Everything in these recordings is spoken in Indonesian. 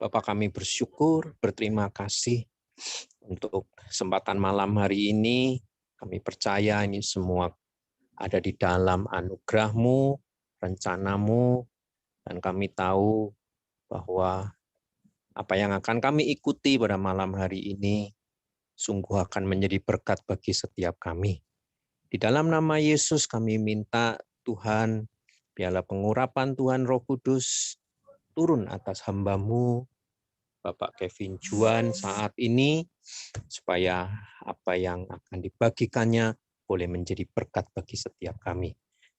Bapak, kami bersyukur, berterima kasih untuk kesempatan malam hari ini. Kami percaya ini semua ada di dalam anugerah-Mu, rencana-Mu, dan kami tahu bahwa apa yang akan kami ikuti pada malam hari ini sungguh akan menjadi berkat bagi setiap kami. Di dalam nama Yesus kami minta Tuhan, biarlah pengurapan Tuhan Roh Kudus turun atas hamba-Mu, Bapak Kevin Juan saat ini, supaya apa yang akan dibagikannya boleh menjadi berkat bagi setiap kami.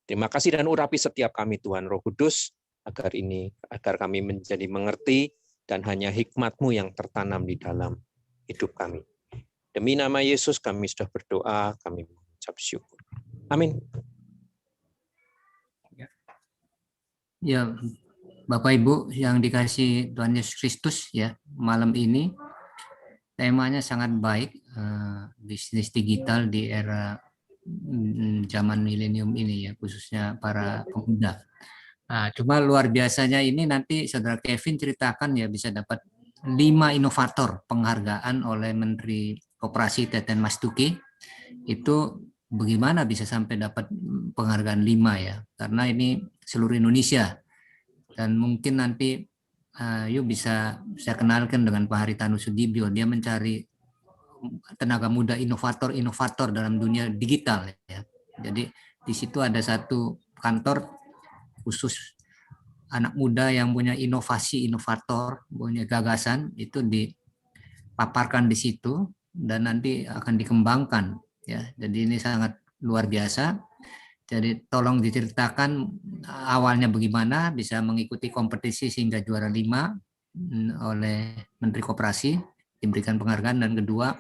Terima kasih dan urapi setiap kami Tuhan Roh Kudus, agar kami menjadi mengerti dan hanya hikmat-Mu yang tertanam di dalam hidup kami. Demi nama Yesus kami sudah berdoa, kami mengucap syukur. Amin. Ya, Bapak Ibu yang dikasih Tuhan Yesus Kristus, ya, malam ini temanya sangat baik, bisnis digital di era zaman milenium ini, ya, khususnya para pemuda. Nah, cuma luar biasanya ini nanti Saudara Kevin ceritakan, ya, bisa dapat 5 inovator penghargaan oleh Menteri Koperasi Teten Mas Duki. Itu bagaimana bisa sampai dapat penghargaan 5, ya? Karena ini seluruh Indonesia. Dan mungkin nanti yuk bisa saya kenalkan dengan Pak Haritanu Sudibyo. Dia mencari tenaga muda inovator dalam dunia digital, ya. Jadi di situ ada satu kantor khusus anak muda yang punya inovasi, inovator, punya gagasan, itu dipaparkan di situ dan nanti akan dikembangkan, ya. Jadi ini sangat luar biasa. Jadi tolong diceritakan awalnya bagaimana bisa mengikuti kompetisi sehingga juara 5 oleh Menteri Koperasi, diberikan penghargaan. Dan kedua,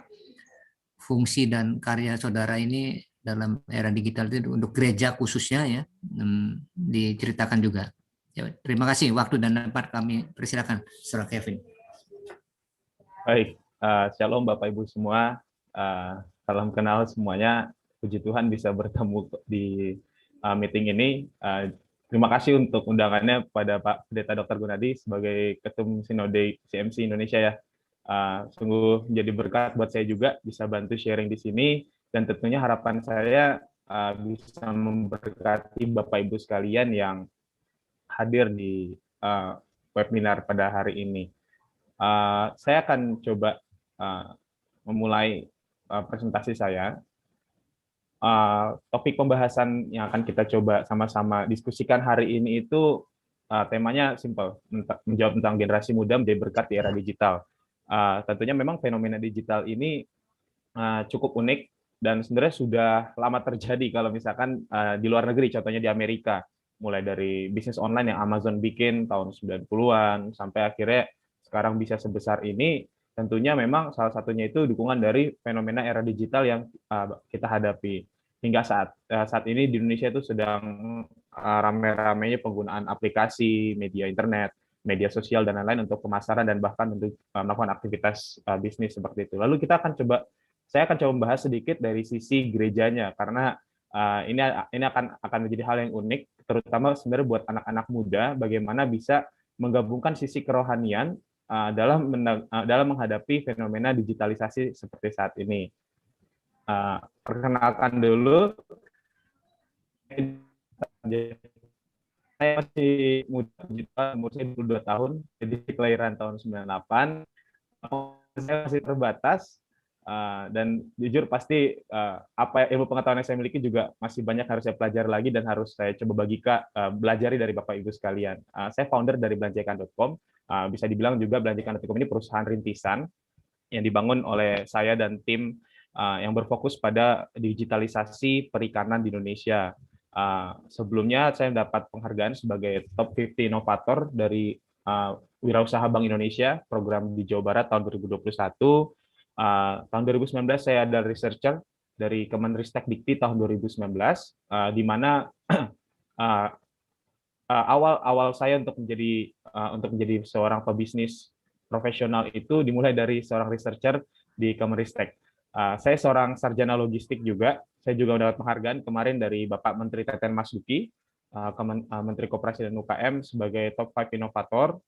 fungsi dan karya saudara ini dalam era digital itu untuk gereja khususnya, ya, diceritakan juga. Ya, terima kasih waktu dan tempat kami persilakan, Saudara Kevin. Baik, shalom Bapak Ibu semua, salam kenal semuanya. Puji Tuhan bisa bertemu di meeting ini. Terima kasih untuk undangannya pada Pak Pendeta Dr. Gunadi sebagai Ketum Sinode CMC Indonesia, ya. Sungguh menjadi berkat buat saya juga bisa bantu sharing di sini, dan tentunya harapan saya bisa memberkati Bapak Ibu sekalian yang hadir di webinar pada hari ini. Saya akan coba memulai presentasi saya. Topik pembahasan yang akan kita coba sama-sama diskusikan hari ini itu temanya simpel, menjawab tentang generasi muda menjadi berkat di era digital. Tentunya memang fenomena digital ini cukup unik dan sebenarnya sudah lama terjadi kalau misalkan di luar negeri, contohnya di Amerika, mulai dari bisnis online yang Amazon bikin tahun 90-an sampai akhirnya sekarang bisa sebesar ini. Tentunya memang salah satunya itu dukungan dari fenomena era digital yang kita hadapi. Hingga saat ini di Indonesia itu sedang rame-ramenya penggunaan aplikasi, media internet, media sosial, dan lain-lain untuk pemasaran dan bahkan untuk melakukan aktivitas bisnis seperti itu. Lalu saya akan coba membahas sedikit dari sisi gerejanya, karena ini akan menjadi hal yang unik, terutama sebenarnya buat anak-anak muda, bagaimana bisa menggabungkan sisi kerohanian dalam menghadapi fenomena digitalisasi seperti saat ini. Perkenalkan dulu, saya masih muda, umur saya 22 tahun, jadi kelahiran tahun 98. Saya masih terbatas, dan jujur pasti ilmu pengetahuan yang saya miliki juga masih banyak harus saya pelajari lagi dan harus saya coba belajari dari Bapak Ibu sekalian. Saya founder dari belanjakan.com. Bisa dibilang juga belanjakan.com ini perusahaan rintisan yang dibangun oleh saya dan tim yang berfokus pada digitalisasi perikanan di Indonesia. Sebelumnya saya mendapat penghargaan sebagai Top 50 Inovator dari Wirausaha Bank Indonesia, program di Jawa Barat tahun 2021. Tahun 2019 saya adalah researcher dari Kemenristek Dikti tahun 2019, di mana awal saya untuk menjadi seorang pebisnis profesional itu dimulai dari seorang researcher di Kemenristek. Saya seorang sarjana logistik juga. Saya juga mendapat penghargaan kemarin dari Bapak Menteri Teten Mas Duki, Menteri Koperasi dan UKM, sebagai Top 5 Inovator.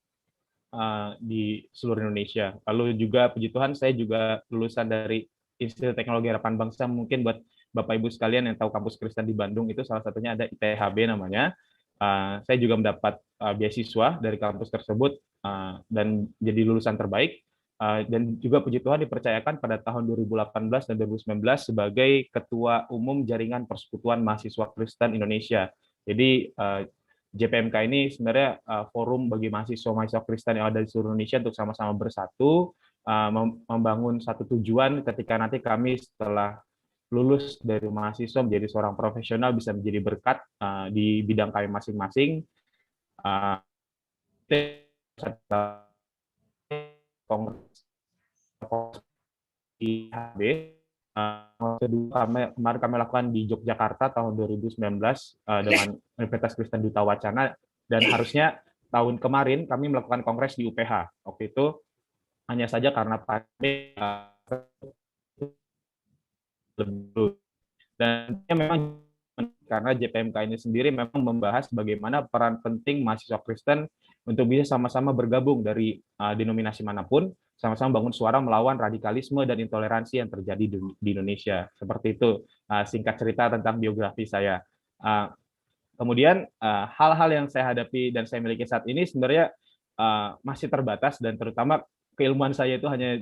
di seluruh Indonesia. Lalu juga puji Tuhan saya juga lulusan dari Institut Teknologi Harapan Bangsa. Mungkin buat Bapak Ibu sekalian yang tahu kampus Kristen di Bandung itu salah satunya ada ITHB namanya. Saya juga mendapat beasiswa dari kampus tersebut dan jadi lulusan terbaik. Dan juga puji Tuhan dipercayakan pada tahun 2018 dan 2019 sebagai Ketua Umum Jaringan Persekutuan Mahasiswa Kristen Indonesia. Jadi JPMK ini sebenarnya forum bagi mahasiswa-mahasiswa Kristen yang ada di seluruh Indonesia untuk sama-sama bersatu, membangun satu tujuan ketika nanti kami setelah lulus dari mahasiswa menjadi seorang profesional bisa menjadi berkat di bidang kami masing-masing. IHB kemarin kami lakukan di Yogyakarta tahun 2019 dengan Universitas Kristen Duta Wacana, dan harusnya tahun kemarin kami melakukan kongres di UPH. Waktu itu hanya saja karena pandemi dan memang karena JPMK ini sendiri memang membahas bagaimana peran penting mahasiswa Kristen untuk bisa sama-sama bergabung dari denominasi manapun, sama-sama bangun suara melawan radikalisme dan intoleransi yang terjadi di Indonesia. Seperti itu singkat cerita tentang biografi saya. Kemudian hal-hal yang saya hadapi dan saya miliki saat ini sebenarnya masih terbatas, dan terutama keilmuan saya itu hanya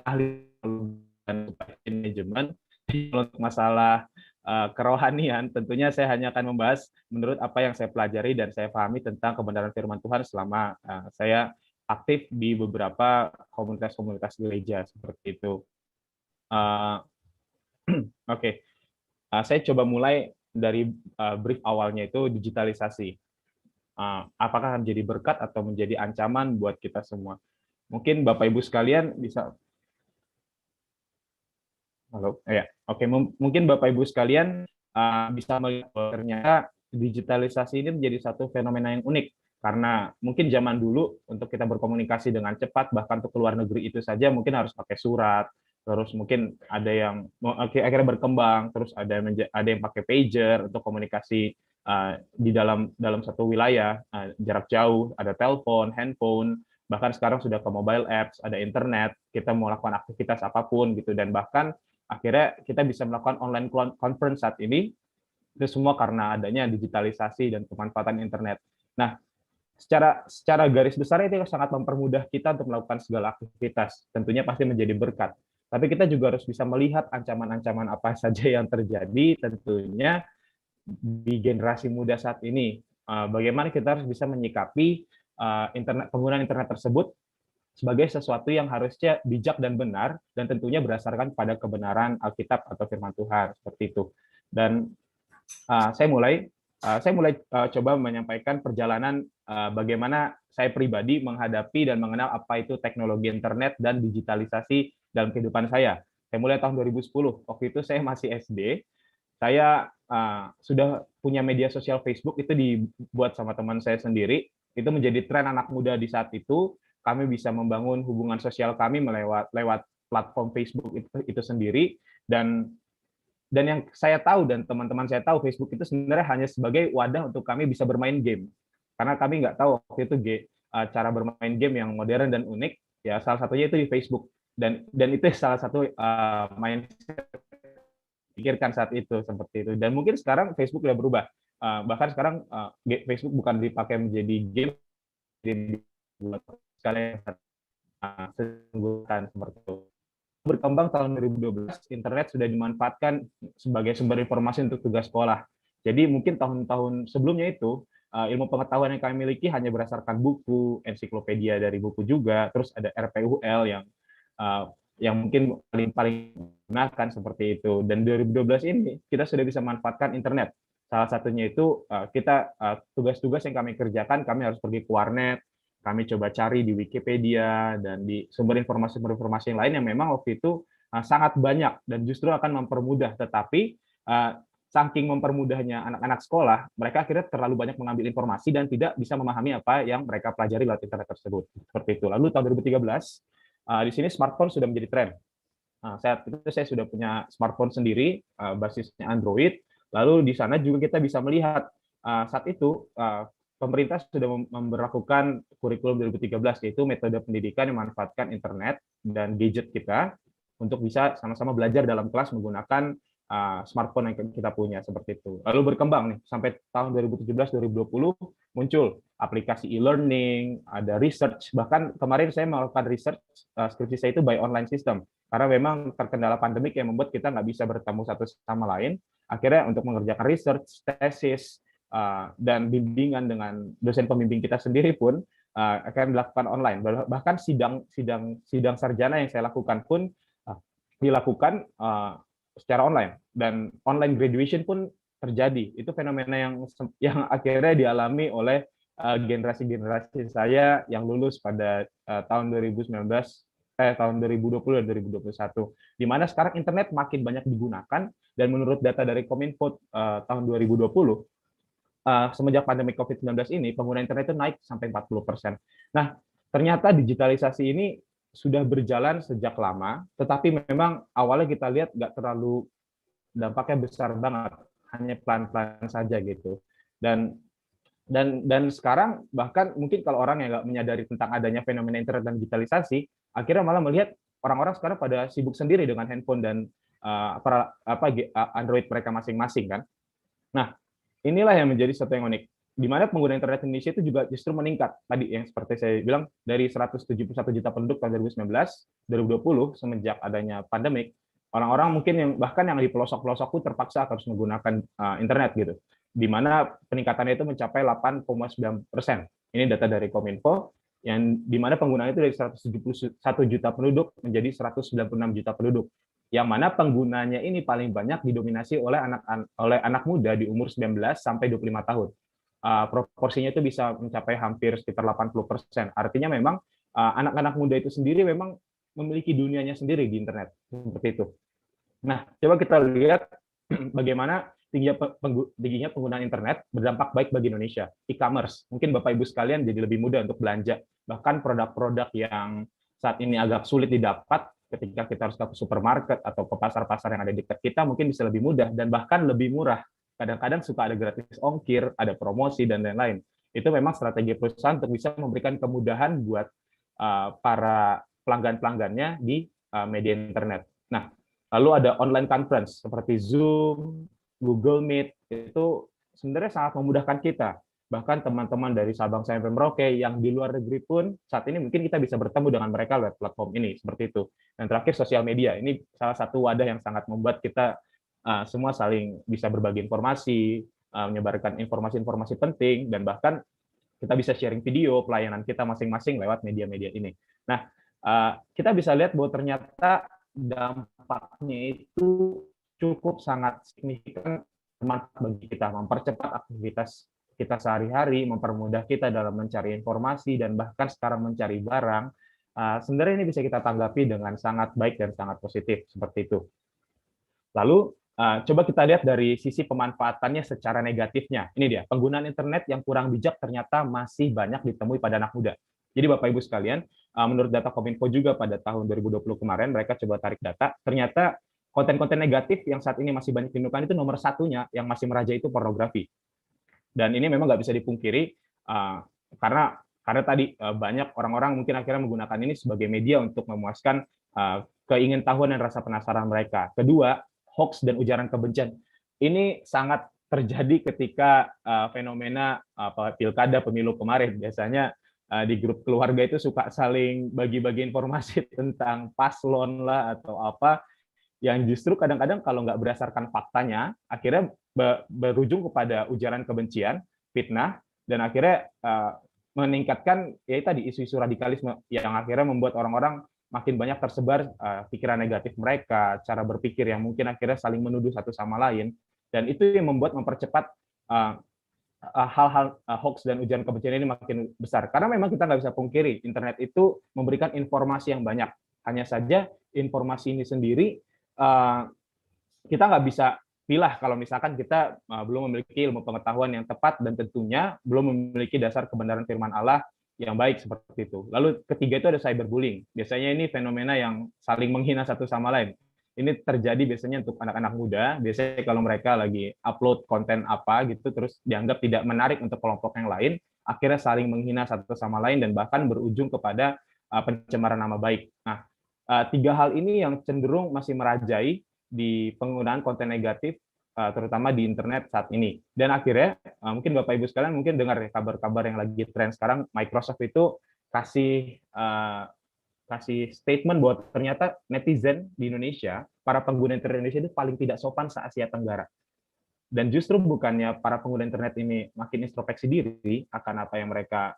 ahli dan manajemen. Untuk masalah kerohanian, tentunya saya hanya akan membahas menurut apa yang saya pelajari dan saya pahami tentang kebenaran firman Tuhan selama saya aktif di beberapa komunitas-komunitas gereja seperti itu. Oke. Saya coba mulai dari brief awalnya itu digitalisasi. Apakah akan menjadi berkat atau menjadi ancaman buat kita semua? Mungkin Bapak Ibu sekalian bisa. Halo, ya. Oke, mungkin Bapak Ibu sekalian bisa melihat bahwa ternyata digitalisasi ini menjadi satu fenomena yang unik, karena mungkin zaman dulu untuk kita berkomunikasi dengan cepat, bahkan untuk keluar negeri itu saja mungkin harus pakai surat, terus mungkin ada yang akhirnya berkembang, terus ada yang pakai pager untuk komunikasi di dalam satu wilayah jarak jauh, ada telepon, handphone, bahkan sekarang sudah ke mobile apps, ada internet, kita mau lakukan aktivitas apapun gitu, dan bahkan akhirnya kita bisa melakukan online conference saat ini, itu semua karena adanya digitalisasi dan pemanfaatan internet. Nah, secara garis besar itu sangat mempermudah kita untuk melakukan segala aktivitas, tentunya pasti menjadi berkat. Tapi kita juga harus bisa melihat ancaman-ancaman apa saja yang terjadi tentunya di generasi muda saat ini. Bagaimana kita harus bisa menyikapi penggunaan internet tersebut sebagai sesuatu yang harusnya bijak dan benar, dan tentunya berdasarkan pada kebenaran Alkitab atau firman Tuhan, seperti itu. Dan saya mulai coba menyampaikan perjalanan bagaimana saya pribadi menghadapi dan mengenal apa itu teknologi internet dan digitalisasi dalam kehidupan saya. Saya mulai tahun 2010. Waktu itu saya masih SD. Saya sudah punya media sosial Facebook, itu dibuat sama teman saya sendiri. Itu menjadi tren anak muda di saat itu. Kami bisa membangun hubungan sosial kami lewat platform Facebook itu sendiri, dan yang saya tahu dan teman-teman saya tahu, Facebook itu sebenarnya hanya sebagai wadah untuk kami bisa bermain game, karena kami nggak tahu waktu itu cara bermain game yang modern dan unik, ya salah satunya itu di Facebook, dan itu salah satu main pikirkan saat itu seperti itu. Dan mungkin sekarang Facebook sudah berubah, bahkan sekarang Facebook bukan dipakai menjadi game, sekalian seperti itu. Berkembang tahun 2012, internet sudah dimanfaatkan sebagai sumber informasi untuk tugas sekolah. Jadi mungkin tahun-tahun sebelumnya itu ilmu pengetahuan yang kami miliki hanya berdasarkan buku, ensiklopedia dari buku juga, terus ada RPUL yang mungkin paling digunakan seperti itu. Dan 2012 ini kita sudah bisa manfaatkan internet. Salah satunya itu kita tugas-tugas yang kami kerjakan, kami harus pergi ke warnet, kami coba cari di Wikipedia dan di sumber informasi yang lain yang memang waktu itu sangat banyak dan justru akan mempermudah. Tetapi saking mempermudahnya anak-anak sekolah, mereka akhirnya terlalu banyak mengambil informasi dan tidak bisa memahami apa yang mereka pelajari lewat internet tersebut. Seperti itu. Lalu tahun 2013, di sini smartphone sudah menjadi tren. Saat itu saya sudah punya smartphone sendiri, basisnya Android. Lalu di sana juga kita bisa melihat saat itu pemerintah sudah memberlakukan kurikulum 2013, yaitu metode pendidikan yang memanfaatkan internet dan gadget kita untuk bisa sama-sama belajar dalam kelas menggunakan smartphone yang kita punya, seperti itu. Lalu berkembang nih sampai tahun 2017-2020 muncul aplikasi e-learning, ada research, bahkan kemarin saya melakukan research skripsi saya itu by online system, karena memang terkendala pandemik yang membuat kita nggak bisa bertemu satu sama lain. Akhirnya untuk mengerjakan research, tesis, dan bimbingan dengan dosen pembimbing kita sendiri pun akan dilakukan online. Bahkan sidang sarjana yang saya lakukan pun dilakukan secara online, dan online graduation pun terjadi. Itu fenomena yang akhirnya dialami oleh generasi saya yang lulus pada tahun 2019, tahun 2020 dan 2021, di mana sekarang internet makin banyak digunakan, dan menurut data dari Kominfo tahun 2020, semenjak pandemi COVID-19 ini, pengguna internet itu naik sampai 40%. Nah, ternyata digitalisasi ini sudah berjalan sejak lama, tetapi memang awalnya kita lihat nggak terlalu dampaknya besar banget, hanya pelan-pelan saja gitu. Dan sekarang bahkan mungkin kalau orang yang nggak menyadari tentang adanya fenomena internet dan digitalisasi, akhirnya malah melihat orang-orang sekarang pada sibuk sendiri dengan handphone dan Android mereka masing-masing kan. Nah, inilah yang menjadi satu yang unik, di mana pengguna internet Indonesia itu juga justru meningkat. Tadi yang seperti saya bilang, dari 171 juta penduduk tahun 2019-2020, semenjak adanya pandemik, orang-orang mungkin yang bahkan yang di pelosok-pelosok pun terpaksa harus menggunakan internet gitu, di mana peningkatannya itu mencapai 8,9%. Ini data dari Kominfo, yang di mana penggunaan itu dari 171 juta penduduk menjadi 196 juta penduduk, yang mana penggunanya ini paling banyak didominasi oleh anak muda di umur 19 sampai 25 tahun. Proporsinya itu bisa mencapai hampir sekitar 80%. Artinya memang anak-anak muda itu sendiri memang memiliki dunianya sendiri di internet, seperti itu. Nah, coba kita lihat bagaimana tingginya penggunaan internet berdampak baik bagi Indonesia. E-commerce, mungkin Bapak Ibu sekalian jadi lebih mudah untuk belanja. Bahkan produk-produk yang saat ini agak sulit didapat ketika kita harus ke supermarket atau ke pasar-pasar yang ada di dekat kita, mungkin bisa lebih mudah dan bahkan lebih murah. Kadang-kadang suka ada gratis ongkir, ada promosi, dan lain-lain. Itu memang strategi perusahaan untuk bisa memberikan kemudahan buat para pelanggan-pelanggannya di media internet. Nah, lalu ada online conference seperti Zoom, Google Meet, itu sebenarnya sangat memudahkan kita. Bahkan teman-teman dari Sabang sampai Merauke yang di luar negeri pun saat ini mungkin kita bisa bertemu dengan mereka lewat platform ini, seperti itu. Dan terakhir, sosial media. Ini salah satu wadah yang sangat membuat kita semua saling bisa berbagi informasi, menyebarkan informasi-informasi penting, dan bahkan kita bisa sharing video pelayanan kita masing-masing lewat media-media ini. Nah, kita bisa lihat bahwa ternyata dampaknya itu cukup sangat signifikan bagi kita, mempercepat aktivitas kita sehari-hari, mempermudah kita dalam mencari informasi, dan bahkan sekarang mencari barang. Sebenarnya ini bisa kita tanggapi dengan sangat baik dan sangat positif, seperti itu. Lalu, coba kita lihat dari sisi pemanfaatannya secara negatifnya. Ini dia, penggunaan internet yang kurang bijak ternyata masih banyak ditemui pada anak muda. Jadi Bapak Ibu sekalian, menurut data Kominfo juga pada tahun 2020 kemarin, mereka coba tarik data, ternyata konten-konten negatif yang saat ini masih banyak ditemukan itu nomor satunya yang masih merajai itu pornografi. Dan ini memang nggak bisa dipungkiri, karena tadi banyak orang-orang mungkin akhirnya menggunakan ini sebagai media untuk memuaskan keingintahuan dan rasa penasaran mereka. Kedua, hoax dan ujaran kebencian. Ini sangat terjadi ketika fenomena pilkada pemilu kemarin. Biasanya di grup keluarga itu suka saling bagi-bagi informasi tentang paslon lah atau apa, yang justru kadang-kadang kalau nggak berdasarkan faktanya, akhirnya berujung kepada ujaran kebencian, fitnah, dan akhirnya meningkatkan ya tadi isu-isu radikalisme yang akhirnya membuat orang-orang makin banyak tersebar pikiran negatif mereka, cara berpikir yang mungkin akhirnya saling menuduh satu sama lain, dan itu yang mempercepat hal-hal hoax dan ujaran kebencian ini makin besar. Karena memang kita nggak bisa pungkiri, internet itu memberikan informasi yang banyak. Hanya saja informasi ini sendiri kita nggak bisa pilah kalau misalkan kita belum memiliki ilmu pengetahuan yang tepat dan tentunya belum memiliki dasar kebenaran firman Allah yang baik, seperti itu. Lalu ketiga itu ada cyberbullying. Biasanya ini fenomena yang saling menghina satu sama lain. ini terjadi biasanya untuk anak-anak muda. Biasanya kalau mereka lagi upload konten apa gitu, terus dianggap tidak menarik untuk kelompok yang lain, akhirnya saling menghina satu sama lain dan bahkan berujung kepada pencemaran nama baik. Nah, tiga hal ini yang cenderung masih merajai di penggunaan konten negatif, terutama di internet saat ini. Dan akhirnya, mungkin Bapak Ibu sekalian mungkin dengar ya kabar-kabar yang lagi tren sekarang, Microsoft itu kasih statement bahwa ternyata netizen di Indonesia, para pengguna internet Indonesia itu paling tidak sopan se-Asia Tenggara. Dan justru bukannya para pengguna internet ini makin introspeksi diri akan apa yang mereka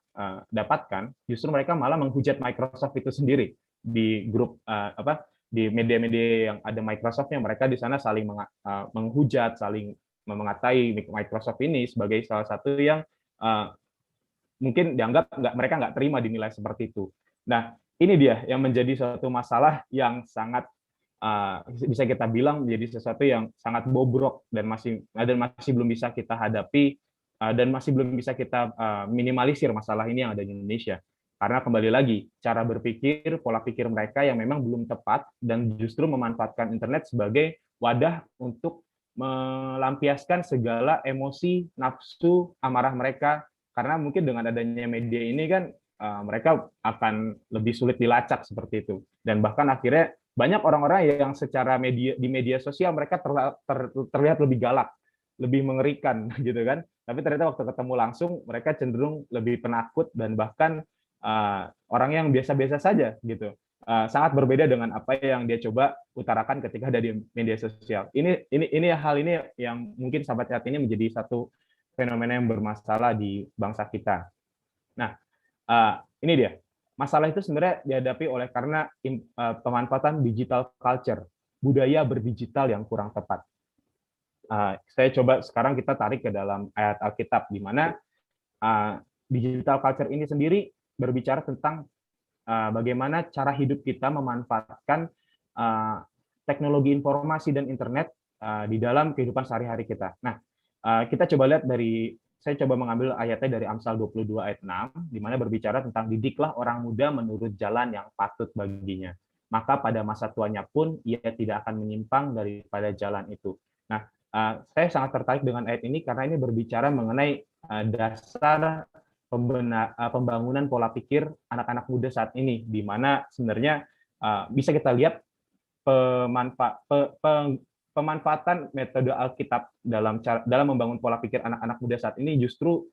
dapatkan, justru mereka malah menghujat Microsoft itu sendiri di grup di media-media yang ada Microsoft-nya. Mereka di sana saling menghujat, saling mengatai Microsoft ini sebagai salah satu yang mungkin dianggap mereka nggak terima dinilai seperti itu. Nah, ini dia yang menjadi suatu masalah yang sangat bisa kita bilang menjadi sesuatu yang sangat bobrok dan masih belum bisa kita hadapi dan masih belum bisa kita minimalisir masalah ini yang ada di Indonesia. Karena kembali lagi, cara berpikir, pola pikir mereka yang memang belum tepat dan justru memanfaatkan internet sebagai wadah untuk melampiaskan segala emosi, nafsu, amarah mereka. Karena mungkin dengan adanya media ini kan mereka akan lebih sulit dilacak seperti itu. Dan bahkan akhirnya banyak orang-orang yang secara di media sosial mereka terlihat lebih galak, lebih mengerikan gitu kan. Tapi ternyata waktu ketemu langsung mereka cenderung lebih penakut dan bahkan orang yang biasa-biasa saja gitu. Sangat berbeda dengan apa yang dia coba utarakan ketika ada di media sosial. Ini hal ini yang mungkin sahabat saat ini menjadi satu fenomena yang bermasalah di bangsa kita. Nah, ini dia. Masalah itu sebenarnya dihadapi oleh karena pemanfaatan digital culture, budaya berdigital yang kurang tepat. Saya coba sekarang kita tarik ke dalam ayat Alkitab, di mana digital culture ini sendiri berbicara tentang bagaimana cara hidup kita memanfaatkan teknologi informasi dan internet di dalam kehidupan sehari-hari kita. Nah, kita coba lihat saya coba mengambil ayatnya dari Amsal 22 ayat 6, di mana berbicara tentang didiklah orang muda menurut jalan yang patut baginya. Maka pada masa tuanya pun ia tidak akan menyimpang daripada jalan itu. Nah, saya sangat tertarik dengan ayat ini karena ini berbicara mengenai dasar pembangunan pola pikir anak-anak muda saat ini, di mana sebenarnya bisa kita lihat pemanfaatan metode Alkitab dalam membangun pola pikir anak-anak muda saat ini justru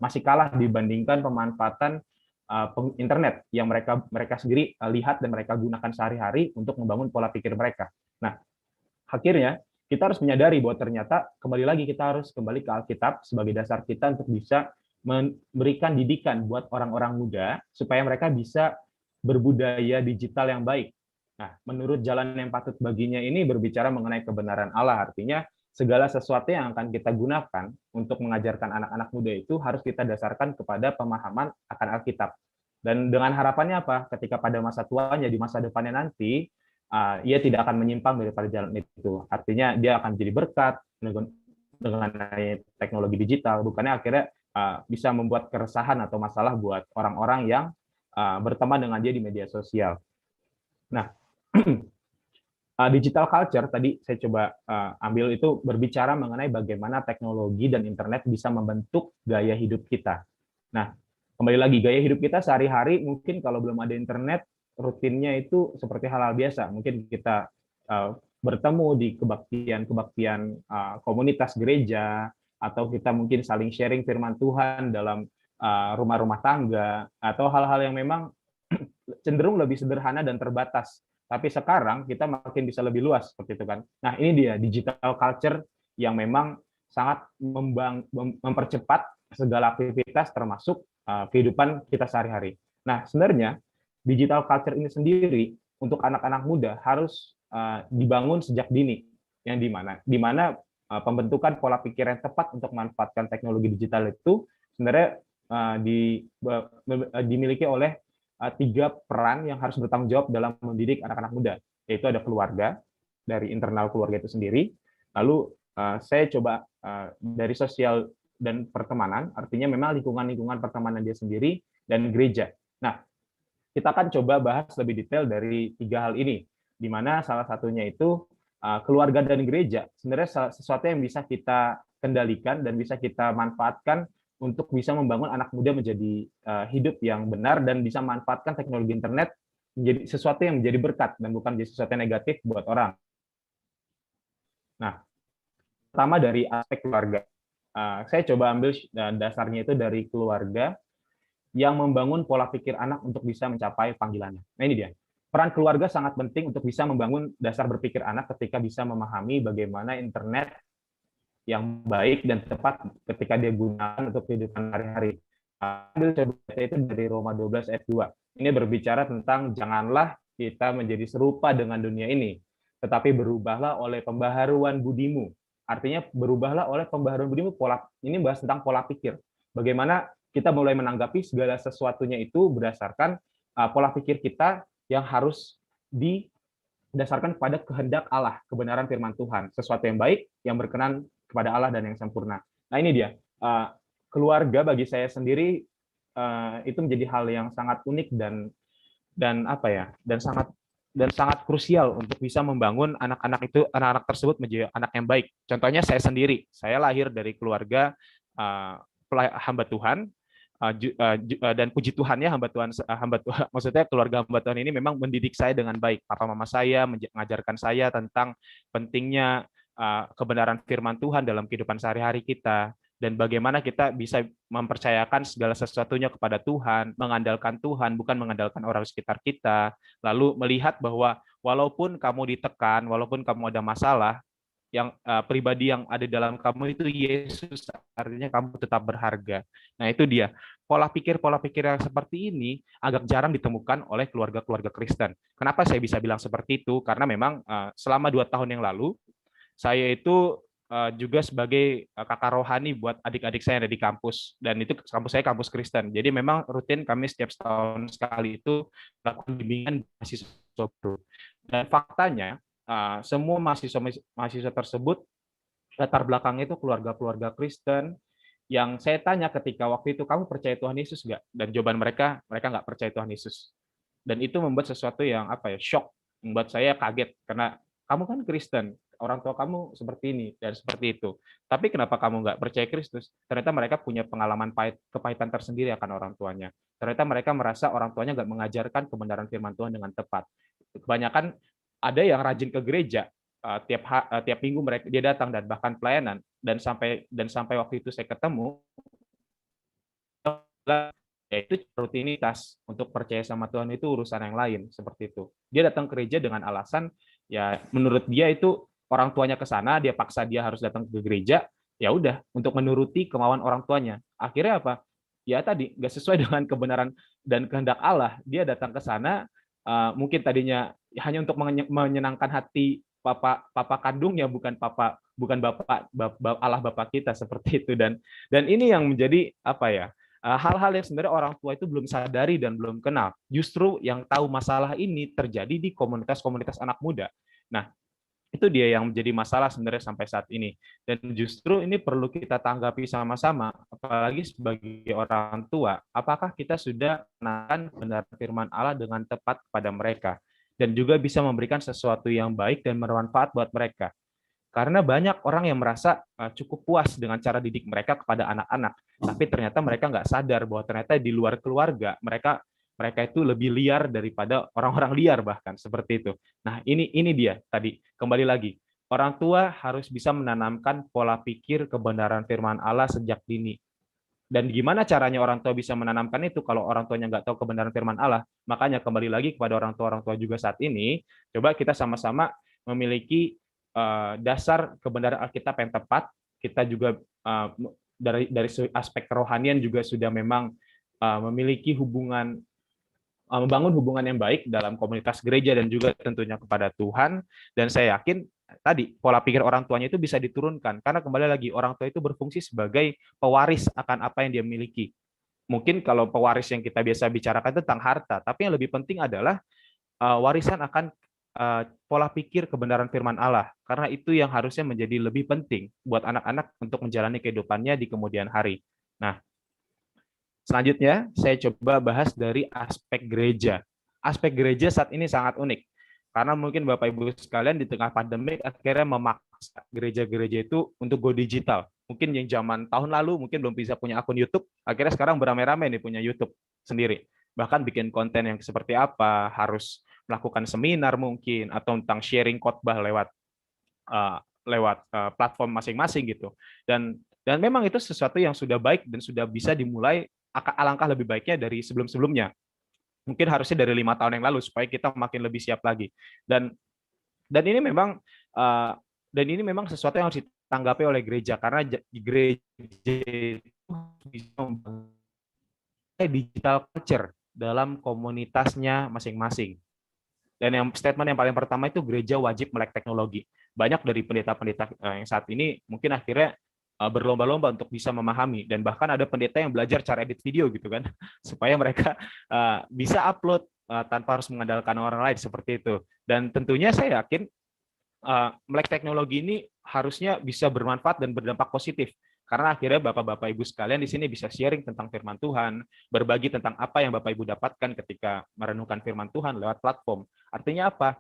masih kalah dibandingkan pemanfaatan internet yang mereka sendiri lihat dan mereka gunakan sehari-hari untuk membangun pola pikir mereka. Nah, akhirnya kita harus menyadari bahwa ternyata kembali lagi kita harus kembali ke Alkitab sebagai dasar kita untuk bisa memberikan didikan buat orang-orang muda supaya mereka bisa berbudaya digital yang baik. Nah, menurut jalan yang patut baginya ini berbicara mengenai kebenaran Allah, artinya segala sesuatu yang akan kita gunakan untuk mengajarkan anak-anak muda itu harus kita dasarkan kepada pemahaman akan Alkitab. Dan dengan harapannya apa? Ketika pada masa tuanya, di masa depannya nanti, ia tidak akan menyimpang daripada jalan itu. Artinya dia akan jadi berkat dengan teknologi digital, bukannya akhirnya bisa membuat keresahan atau masalah buat orang-orang yang berteman dengan dia di media sosial. Nah, digital culture tadi saya coba ambil itu berbicara mengenai bagaimana teknologi dan internet bisa membentuk gaya hidup kita. Nah, kembali lagi gaya hidup kita sehari-hari mungkin kalau belum ada internet rutinnya itu seperti hal-hal biasa. Mungkin kita bertemu di kebaktian komunitas gereja atau kita mungkin saling sharing firman Tuhan dalam rumah-rumah tangga atau hal-hal yang memang cenderung lebih sederhana dan terbatas. Tapi sekarang kita makin bisa lebih luas seperti itu kan. Nah, ini dia digital culture yang memang sangat mempercepat segala aktivitas termasuk kehidupan kita sehari-hari. Nah, sebenarnya digital culture ini sendiri untuk anak-anak muda harus dibangun sejak dini, yang di mana pembentukan pola pikir yang tepat untuk memanfaatkan teknologi digital itu sebenarnya dimiliki oleh 3 peran yang harus bertanggung jawab dalam mendidik anak-anak muda, yaitu ada keluarga, dari internal keluarga itu sendiri, lalu saya coba dari sosial dan pertemanan, artinya memang lingkungan pertemanan dia sendiri, dan gereja. Nah, kita akan coba bahas lebih detail dari 3 hal ini. di mana salah satunya itu keluarga dan gereja. Sebenarnya sesuatu yang bisa kita kendalikan dan bisa kita manfaatkan untuk bisa membangun anak muda menjadi hidup yang benar dan bisa manfaatkan teknologi internet menjadi sesuatu yang menjadi berkat dan bukan menjadi sesuatu yang negatif buat orang. Nah, pertama dari aspek keluarga. Saya coba ambil dasarnya itu dari keluarga yang membangun pola pikir anak untuk bisa mencapai panggilannya. Nah, ini dia. Peran keluarga sangat penting untuk bisa membangun dasar berpikir anak ketika bisa memahami bagaimana internet yang baik dan tepat ketika dia gunakan untuk kehidupan sehari-hari. Ambil coba itu dari Roma 12 ayat 2. Ini berbicara tentang janganlah kita menjadi serupa dengan dunia ini, tetapi berubahlah oleh pembaharuan budimu. Artinya berubahlah oleh pembaharuan budimu. Ini bahas tentang pola pikir. Bagaimana kita mulai menanggapi segala sesuatunya itu berdasarkan pola pikir kita yang harus didasarkan kepada kehendak Allah, kebenaran firman Tuhan, sesuatu yang baik, yang berkenan kepada Allah dan yang sempurna. Nah, ini dia. Keluarga bagi saya sendiri itu menjadi hal yang sangat unik dan sangat krusial untuk bisa membangun anak-anak tersebut menjadi anak yang baik. Contohnya saya sendiri, saya lahir dari keluarga hamba Tuhan, dan puji Tuhan ya maksudnya keluarga hamba Tuhan ini memang mendidik saya dengan baik. Papa mama saya mengajarkan saya tentang pentingnya kebenaran firman Tuhan dalam kehidupan sehari-hari kita, dan bagaimana kita bisa mempercayakan segala sesuatunya kepada Tuhan, mengandalkan Tuhan, bukan mengandalkan orang sekitar kita, lalu melihat bahwa walaupun kamu ditekan, walaupun kamu ada masalah, yang pribadi yang ada dalam kamu itu Yesus, artinya kamu tetap berharga. Nah, itu dia. Pola pikir yang seperti ini agak jarang ditemukan oleh keluarga-keluarga Kristen. Kenapa saya bisa bilang seperti itu? Karena memang selama 2 tahun yang lalu, saya itu juga sebagai kakak rohani buat adik-adik saya yang ada di kampus, dan itu kampus saya kampus Kristen. Jadi memang rutin kami setiap setahun sekali itu melakukan bimbingan mahasiswa baru. Dan faktanya semua mahasiswa tersebut latar belakangnya itu keluarga-keluarga Kristen, yang saya tanya ketika waktu itu, kamu percaya Tuhan Yesus nggak? Dan jawaban mereka nggak percaya Tuhan Yesus. Dan itu membuat sesuatu yang shock, membuat saya kaget, karena kamu kan Kristen, orang tua kamu seperti ini dan seperti itu. Tapi kenapa kamu nggak percaya Kristus? Ternyata mereka punya pengalaman kepahitan tersendiri akan orang tuanya. Ternyata mereka merasa orang tuanya nggak mengajarkan kebenaran firman Tuhan dengan tepat. Kebanyakan ada yang rajin ke gereja, tiap minggu dia datang dan bahkan pelayanan, dan sampai waktu itu saya ketemu, yaitu rutinitas. Untuk percaya sama Tuhan itu urusan yang lain, seperti itu. Dia datang ke gereja dengan alasan ya menurut dia itu orang tuanya ke sana, dia paksa dia harus datang ke gereja, ya udah untuk menuruti kemauan orang tuanya. Akhirnya apa? Ya tadi nggak sesuai dengan kebenaran dan kehendak Allah. Dia datang ke sana mungkin tadinya hanya untuk menyenangkan hati papa kandungnya, bukan bapak Allah Bapa kita, seperti itu. Dan ini yang menjadi hal-hal yang sebenarnya orang tua itu belum sadari dan belum kenal. Justru yang tahu masalah ini terjadi di komunitas-komunitas anak muda. Nah, itu dia yang menjadi masalah sebenarnya sampai saat ini. Dan justru ini perlu kita tanggapi sama-sama, apalagi sebagai orang tua. Apakah kita sudah mengenalkan benar firman Allah dengan tepat kepada mereka, dan juga bisa memberikan sesuatu yang baik dan bermanfaat buat mereka. Karena banyak orang yang merasa cukup puas dengan cara didik mereka kepada anak-anak, tapi ternyata mereka nggak sadar bahwa ternyata di luar keluarga mereka itu lebih liar daripada orang-orang liar, bahkan seperti itu. Nah, ini dia tadi, kembali lagi, orang tua harus bisa menanamkan pola pikir kebenaran firman Allah sejak dini. Dan gimana caranya orang tua bisa menanamkan itu kalau orang tuanya nggak tahu kebenaran firman Allah? Makanya kembali lagi kepada orang tua juga saat ini, coba kita sama-sama memiliki dasar kebenaran Alkitab yang tepat. Kita juga dari aspek kerohanian juga sudah memang memiliki membangun hubungan yang baik dalam komunitas gereja dan juga tentunya kepada Tuhan. Dan saya yakin tadi pola pikir orang tuanya itu bisa diturunkan, karena kembali lagi orang tua itu berfungsi sebagai pewaris akan apa yang dia miliki. Mungkin kalau pewaris yang kita biasa bicarakan tentang harta, tapi yang lebih penting adalah warisan akan pola pikir kebenaran firman Allah, karena itu yang harusnya menjadi lebih penting buat anak-anak untuk menjalani kehidupannya di kemudian hari. Nah, selanjutnya, saya coba bahas dari aspek gereja. Aspek gereja saat ini sangat unik, Karena mungkin Bapak Ibu sekalian di tengah pandemi akhirnya memaksa gereja-gereja itu untuk go digital. Mungkin yang zaman tahun lalu mungkin belum bisa punya akun YouTube, akhirnya sekarang beramai-ramai nih punya YouTube sendiri. Bahkan bikin konten yang seperti apa, harus melakukan seminar mungkin, atau tentang sharing khotbah lewat platform masing-masing gitu. Dan memang itu sesuatu yang sudah baik dan sudah bisa dimulai, alangkah lebih baiknya dari sebelum-sebelumnya. Mungkin harusnya dari 5 tahun yang lalu supaya kita makin lebih siap lagi. Dan ini memang sesuatu yang harus ditanggapi oleh gereja, karena gereja itu bisa membangun digital culture dalam komunitasnya masing-masing. Dan yang statement yang paling pertama itu gereja wajib melek teknologi. Banyak dari pendeta-pendeta yang saat ini mungkin akhirnya berlomba-lomba untuk bisa memahami, dan bahkan ada pendeta yang belajar cara edit video gitu kan, supaya mereka bisa upload tanpa harus mengandalkan orang lain seperti itu. Dan tentunya saya yakin melek teknologi ini harusnya bisa bermanfaat dan berdampak positif, karena akhirnya Bapak-Bapak Ibu sekalian di sini bisa sharing tentang firman Tuhan, berbagi tentang apa yang Bapak Ibu dapatkan ketika merenungkan firman Tuhan lewat platform. Artinya apa?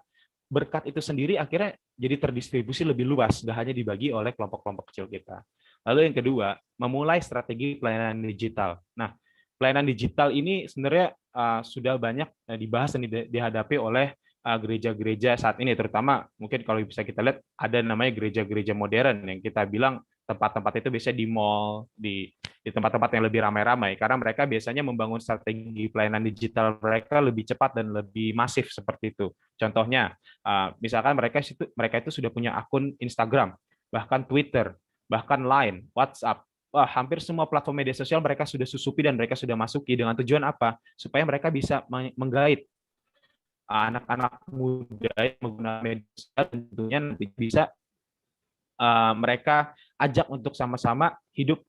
Berkat itu sendiri akhirnya jadi terdistribusi lebih luas, nggak hanya dibagi oleh kelompok-kelompok kecil kita. Lalu yang kedua, memulai strategi pelayanan digital. Nah, pelayanan digital ini sebenarnya sudah banyak dibahas dan dihadapi oleh gereja-gereja saat ini, terutama mungkin kalau bisa kita lihat ada namanya gereja-gereja modern yang kita bilang tempat-tempat itu biasanya di mall, di tempat-tempat yang lebih ramai-ramai, karena mereka biasanya membangun strategi pelayanan digital mereka lebih cepat dan lebih masif seperti itu. Contohnya, misalkan mereka itu sudah punya akun Instagram, bahkan Twitter, bahkan Line, WhatsApp. Wah, hampir semua platform media sosial mereka sudah susupi dan mereka sudah masuki dengan tujuan apa? Supaya mereka bisa menggait anak-anak muda yang menggunakan media sosial, tentunya nanti bisa mereka ajak untuk sama-sama hidup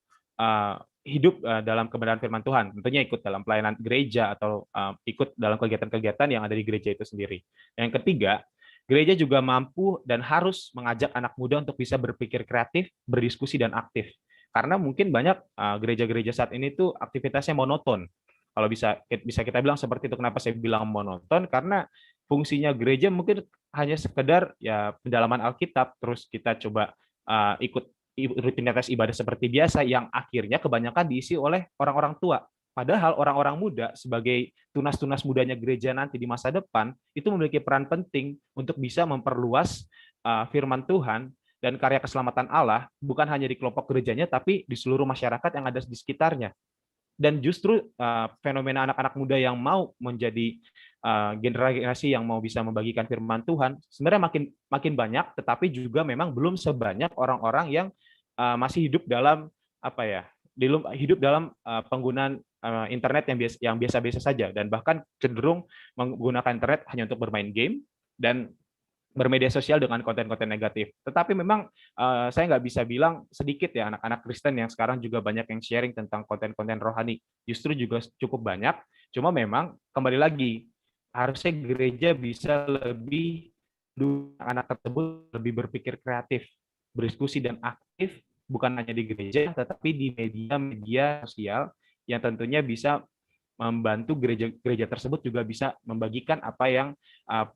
dalam kebenaran firman Tuhan. Tentunya ikut dalam pelayanan gereja atau ikut dalam kegiatan-kegiatan yang ada di gereja itu sendiri. Yang ketiga, gereja juga mampu dan harus mengajak anak muda untuk bisa berpikir kreatif, berdiskusi, dan aktif. Karena mungkin banyak gereja-gereja saat ini tuh aktivitasnya monoton. Kalau bisa kita bilang seperti itu. Kenapa saya bilang monoton? Karena fungsinya gereja mungkin hanya sekedar ya pendalaman Alkitab, terus kita coba ikut rutinitas ibadah seperti biasa, yang akhirnya kebanyakan diisi oleh orang-orang tua. Padahal orang-orang muda sebagai tunas-tunas mudanya gereja nanti di masa depan itu memiliki peran penting untuk bisa memperluas firman Tuhan dan karya keselamatan Allah, bukan hanya di kelompok gerejanya, tapi di seluruh masyarakat yang ada di sekitarnya. Dan justru fenomena anak-anak muda yang mau menjadi generasi yang mau bisa membagikan firman Tuhan sebenarnya makin banyak, tetapi juga memang belum sebanyak orang-orang yang masih hidup dalam penggunaan internet yang biasa-biasa saja, dan bahkan cenderung menggunakan internet hanya untuk bermain game dan bermedia sosial dengan konten-konten negatif. Tetapi memang saya nggak bisa bilang sedikit ya anak-anak Kristen yang sekarang juga banyak yang sharing tentang konten-konten rohani. Justru juga cukup banyak. Cuma memang kembali lagi, harusnya gereja bisa lebih anak tersebut lebih berpikir kreatif, berdiskusi dan aktif, bukan hanya di gereja, tetapi di media-media sosial yang tentunya bisa membantu gereja tersebut juga bisa membagikan apa yang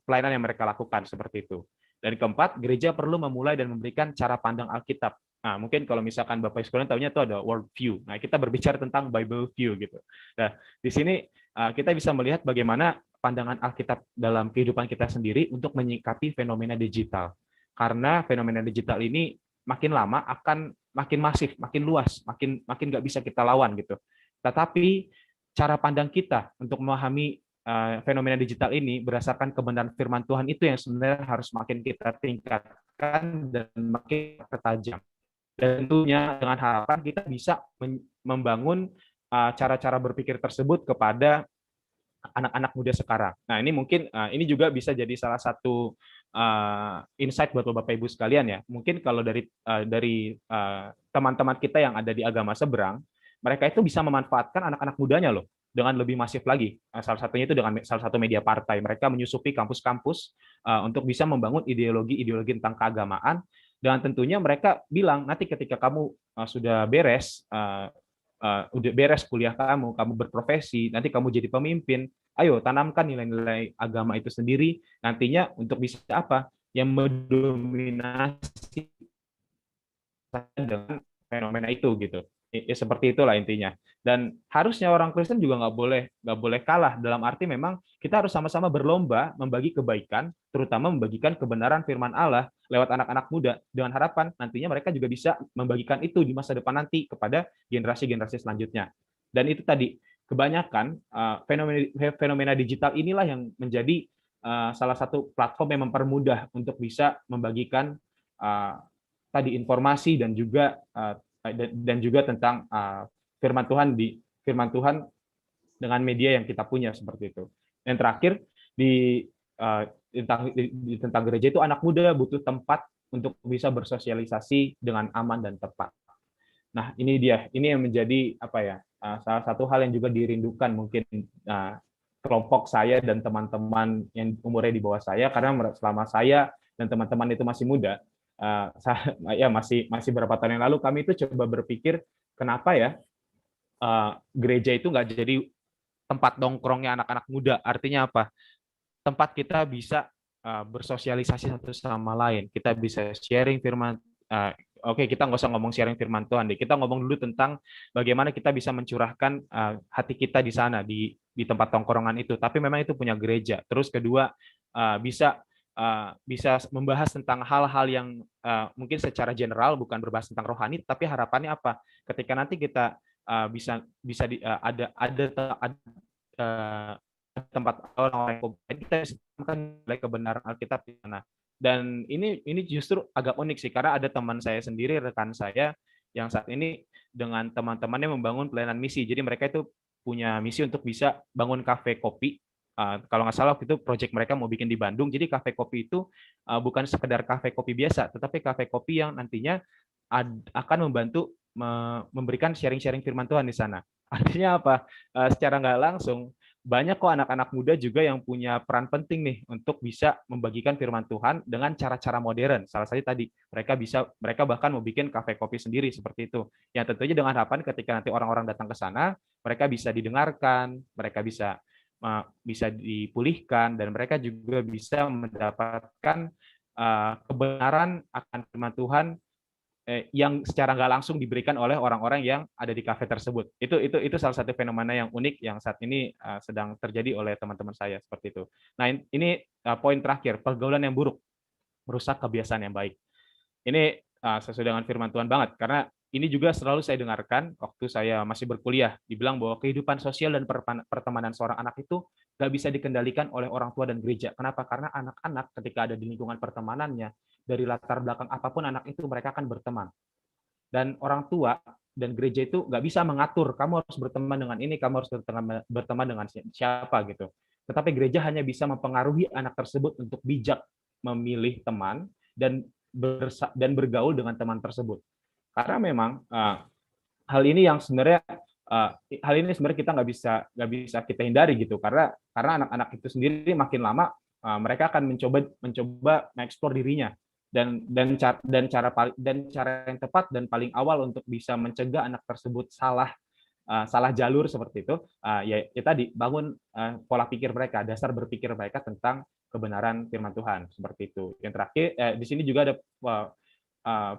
pelayanan yang mereka lakukan seperti itu. Dan keempat, gereja perlu memulai dan memberikan cara pandang Alkitab. Nah, mungkin kalau misalkan Bapak sekalian tahunya itu ada world view. Nah, kita berbicara tentang Bible view gitu. Nah, di sini kita bisa melihat bagaimana pandangan Alkitab dalam kehidupan kita sendiri untuk menyikapi fenomena digital. Karena fenomena digital ini makin lama akan makin masif, makin luas, makin nggak bisa kita lawan gitu. Tetapi cara pandang kita untuk memahami fenomena digital ini berdasarkan kebenaran firman Tuhan itu yang sebenarnya harus makin kita tingkatkan dan makin tajam. Dan tentunya dengan harapan kita bisa membangun cara-cara berpikir tersebut kepada anak-anak muda sekarang. Nah, ini mungkin ini juga bisa jadi salah satu insight buat Bapak Ibu sekalian ya. Mungkin kalau dari teman-teman kita yang ada di agama seberang, mereka itu bisa memanfaatkan anak-anak mudanya loh dengan lebih masif lagi. Salah satunya itu dengan salah satu media partai. Mereka menyusupi kampus-kampus untuk bisa membangun ideologi tentang keagamaan, dan tentunya mereka bilang nanti ketika kamu sudah beres kuliah kamu berprofesi, nanti kamu jadi pemimpin, ayo tanamkan nilai-nilai agama itu sendiri nantinya untuk bisa apa? Yang mendominasi dengan fenomena itu gitu. Ya, seperti itulah intinya. Dan harusnya orang Kristen juga nggak boleh kalah dalam arti memang kita harus sama-sama berlomba membagi kebaikan, terutama membagikan kebenaran firman Allah lewat anak-anak muda dengan harapan nantinya mereka juga bisa membagikan itu di masa depan nanti kepada generasi-generasi selanjutnya. Dan itu tadi kebanyakan fenomena digital inilah yang menjadi salah satu platform yang mempermudah untuk bisa membagikan tadi informasi dan juga tentang firman Tuhan dengan media yang kita punya seperti itu. Yang terakhir tentang gereja itu anak muda butuh tempat untuk bisa bersosialisasi dengan aman dan tepat. Nah, ini yang menjadi salah satu hal yang juga dirindukan mungkin kelompok saya dan teman-teman yang umurnya di bawah saya, karena selama saya dan teman-teman itu masih muda, masih berapa tahun yang lalu kami itu coba berpikir kenapa ya gereja itu nggak jadi tempat nongkrongnya anak-anak muda. Artinya apa? Tempat kita bisa bersosialisasi satu sama lain. Kita bisa sharing firman. Oke, kita nggak usah ngomong sharing firman Tuhan deh. Kita ngomong dulu tentang bagaimana kita bisa mencurahkan hati kita di sana di tempat tongkrongan itu. Tapi memang itu punya gereja. Terus kedua bisa membahas tentang hal-hal yang mungkin secara general bukan berbahas tentang rohani, tapi harapannya apa? Ketika nanti kita ada tempat orang-orang yang kita kan nilai kebenaran Alkitab di sana. Dan ini justru agak unik sih, karena ada teman saya sendiri, rekan saya yang saat ini dengan teman-temannya membangun pelayanan misi. Jadi mereka itu punya misi untuk bisa bangun kafe kopi. Kalau nggak salah waktu itu proyek mereka mau bikin di Bandung. Jadi kafe kopi itu bukan sekedar kafe kopi biasa, tetapi kafe kopi yang nantinya akan membantu memberikan sharing-sharing firman Tuhan di sana. Artinya apa? Secara nggak langsung banyak kok anak-anak muda juga yang punya peran penting nih untuk bisa membagikan firman Tuhan dengan cara-cara modern. Salah satu tadi mereka bahkan mau bikin kafe kopi sendiri seperti itu. Yang tentunya dengan harapan ketika nanti orang-orang datang ke sana, mereka bisa didengarkan, mereka bisa dipulihkan, dan mereka juga bisa mendapatkan kebenaran akan firman Tuhan yang secara nggak langsung diberikan oleh orang-orang yang ada di kafe tersebut. Itu salah satu fenomena yang unik yang saat ini sedang terjadi oleh teman-teman saya seperti itu. Nah, ini poin terakhir, pergaulan yang buruk merusak kebiasaan yang baik. Ini sesuai dengan firman Tuhan banget, karena ini juga selalu saya dengarkan waktu saya masih berkuliah, dibilang bahwa kehidupan sosial dan pertemanan seorang anak itu nggak bisa dikendalikan oleh orang tua dan gereja. Kenapa? Karena anak-anak ketika ada di lingkungan pertemanannya, dari latar belakang apapun anak itu, mereka akan berteman. Dan orang tua dan gereja itu nggak bisa mengatur, kamu harus berteman dengan ini, kamu harus berteman dengan siapa gitu. Tetapi gereja hanya bisa mempengaruhi anak tersebut untuk bijak memilih teman dan bergaul dengan teman tersebut. Karena memang hal ini sebenarnya kita nggak bisa kita hindari gitu, karena anak-anak itu sendiri makin lama mereka akan mencoba mengeksplor dirinya, dan cara yang tepat dan paling awal untuk bisa mencegah anak tersebut salah jalur seperti itu ya tadi bangun pola pikir mereka, dasar berpikir mereka tentang kebenaran firman Tuhan seperti itu. Yang terakhir di sini juga ada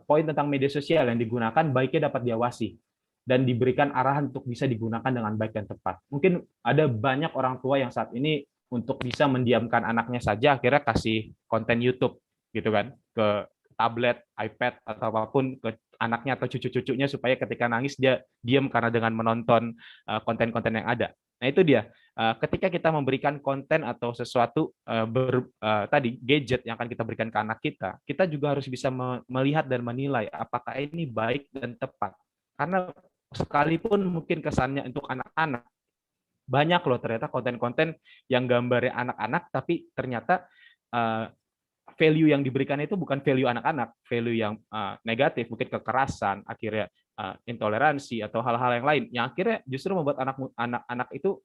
poin tentang media sosial yang digunakan baiknya dapat diawasi dan diberikan arahan untuk bisa digunakan dengan baik dan tepat. Mungkin ada banyak orang tua yang saat ini untuk bisa mendiamkan anaknya saja akhirnya kasih konten YouTube gitu kan ke tablet, iPad atau apapun ke anaknya atau cucu-cucunya supaya ketika nangis dia diam karena dengan menonton konten-konten yang ada. Nah, itu dia. Ketika kita memberikan konten atau sesuatu tadi gadget yang akan kita berikan ke anak kita, kita juga harus bisa melihat dan menilai apakah ini baik dan tepat. Karena sekalipun mungkin kesannya untuk anak-anak, banyak loh ternyata konten-konten yang gambarnya anak-anak, tapi ternyata value yang diberikan itu bukan value anak-anak, value yang negatif, mungkin kekerasan, akhirnya intoleransi atau hal-hal yang lain, yang akhirnya justru membuat anak-anak itu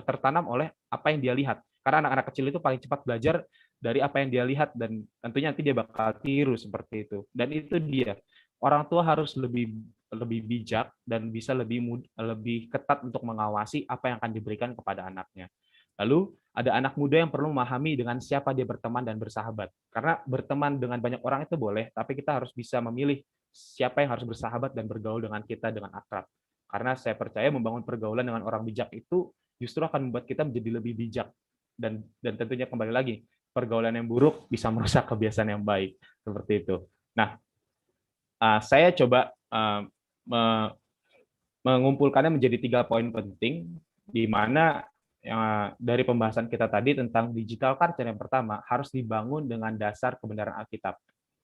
tertanam oleh apa yang dia lihat. Karena anak-anak kecil itu paling cepat belajar dari apa yang dia lihat, dan tentunya nanti dia bakal tiru seperti itu. Dan itu dia, orang tua harus lebih bijak dan bisa lebih ketat untuk mengawasi apa yang akan diberikan kepada anaknya. Lalu ada anak muda yang perlu memahami dengan siapa dia berteman dan bersahabat. Karena berteman dengan banyak orang itu boleh, tapi kita harus bisa memilih siapa yang harus bersahabat dan bergaul dengan kita dengan akrab. Karena saya percaya membangun pergaulan dengan orang bijak itu justru akan membuat kita menjadi lebih bijak. Dan tentunya kembali lagi, pergaulan yang buruk bisa merusak kebiasaan yang baik. Seperti itu. Nah, saya coba mengumpulkannya menjadi 3 poin penting, di mana dari pembahasan kita tadi tentang digital culture yang pertama harus dibangun dengan dasar kebenaran Alkitab.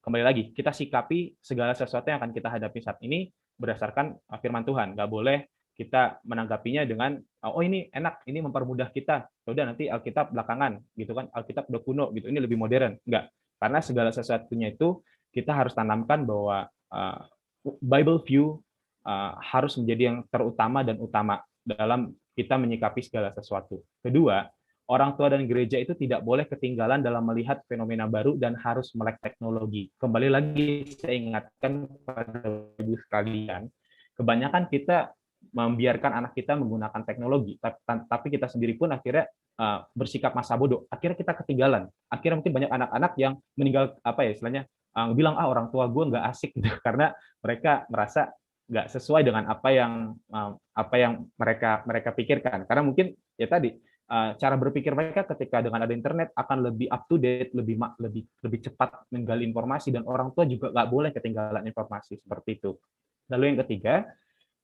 Kembali lagi, kita sikapi segala sesuatu yang akan kita hadapi saat ini berdasarkan firman Tuhan. Nggak boleh kita menanggapinya dengan, oh ini enak, ini mempermudah kita. Udah nanti Alkitab belakangan, gitu kan? Alkitab udah kuno, gitu. Ini lebih modern. Nggak. Karena segala sesuatunya itu kita harus tanamkan bahwa Bible view harus menjadi yang terutama dan utama dalam kita menyikapi segala sesuatu. Kedua, orang tua dan gereja itu tidak boleh ketinggalan dalam melihat fenomena baru dan harus melek teknologi. Kembali lagi saya ingatkan kepada ibu sekalian, kebanyakan kita membiarkan anak kita menggunakan teknologi, tapi kita sendiri pun akhirnya bersikap masa bodoh. Akhirnya kita ketinggalan. Akhirnya mungkin banyak anak-anak yang meninggal istilahnya bilang orang tua gue nggak asik gitu karena mereka merasa nggak sesuai dengan apa yang mereka pikirkan. Karena mungkin ya tadi cara berpikir mereka ketika dengan ada internet akan lebih up to date, lebih cepat menggali informasi, dan orang tua juga nggak boleh ketinggalan informasi seperti itu. Lalu yang ketiga,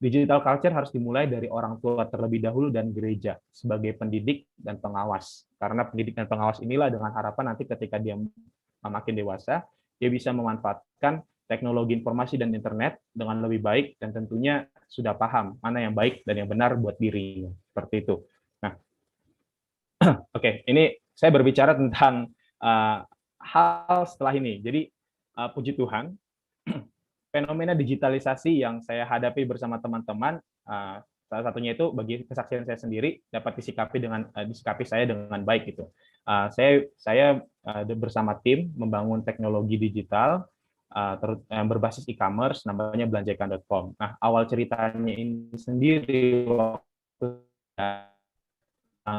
digital culture harus dimulai dari orang tua terlebih dahulu dan gereja sebagai pendidik dan pengawas. Karena pendidik dan pengawas inilah dengan harapan nanti ketika dia makin dewasa, dia bisa memanfaatkan teknologi informasi dan internet dengan lebih baik dan tentunya sudah paham mana yang baik dan yang benar buat dirinya. Seperti itu. Nah, oke, ini saya berbicara tentang hal setelah ini. Jadi, puji Tuhan, fenomena digitalisasi yang saya hadapi bersama teman-teman, salah satunya itu bagi kesaksian saya sendiri dapat disikapi saya dengan baik gitu. Saya bersama tim membangun teknologi digital yang berbasis e-commerce, namanya belanjaikan.com. Nah, awal ceritanya ini sendiri waktu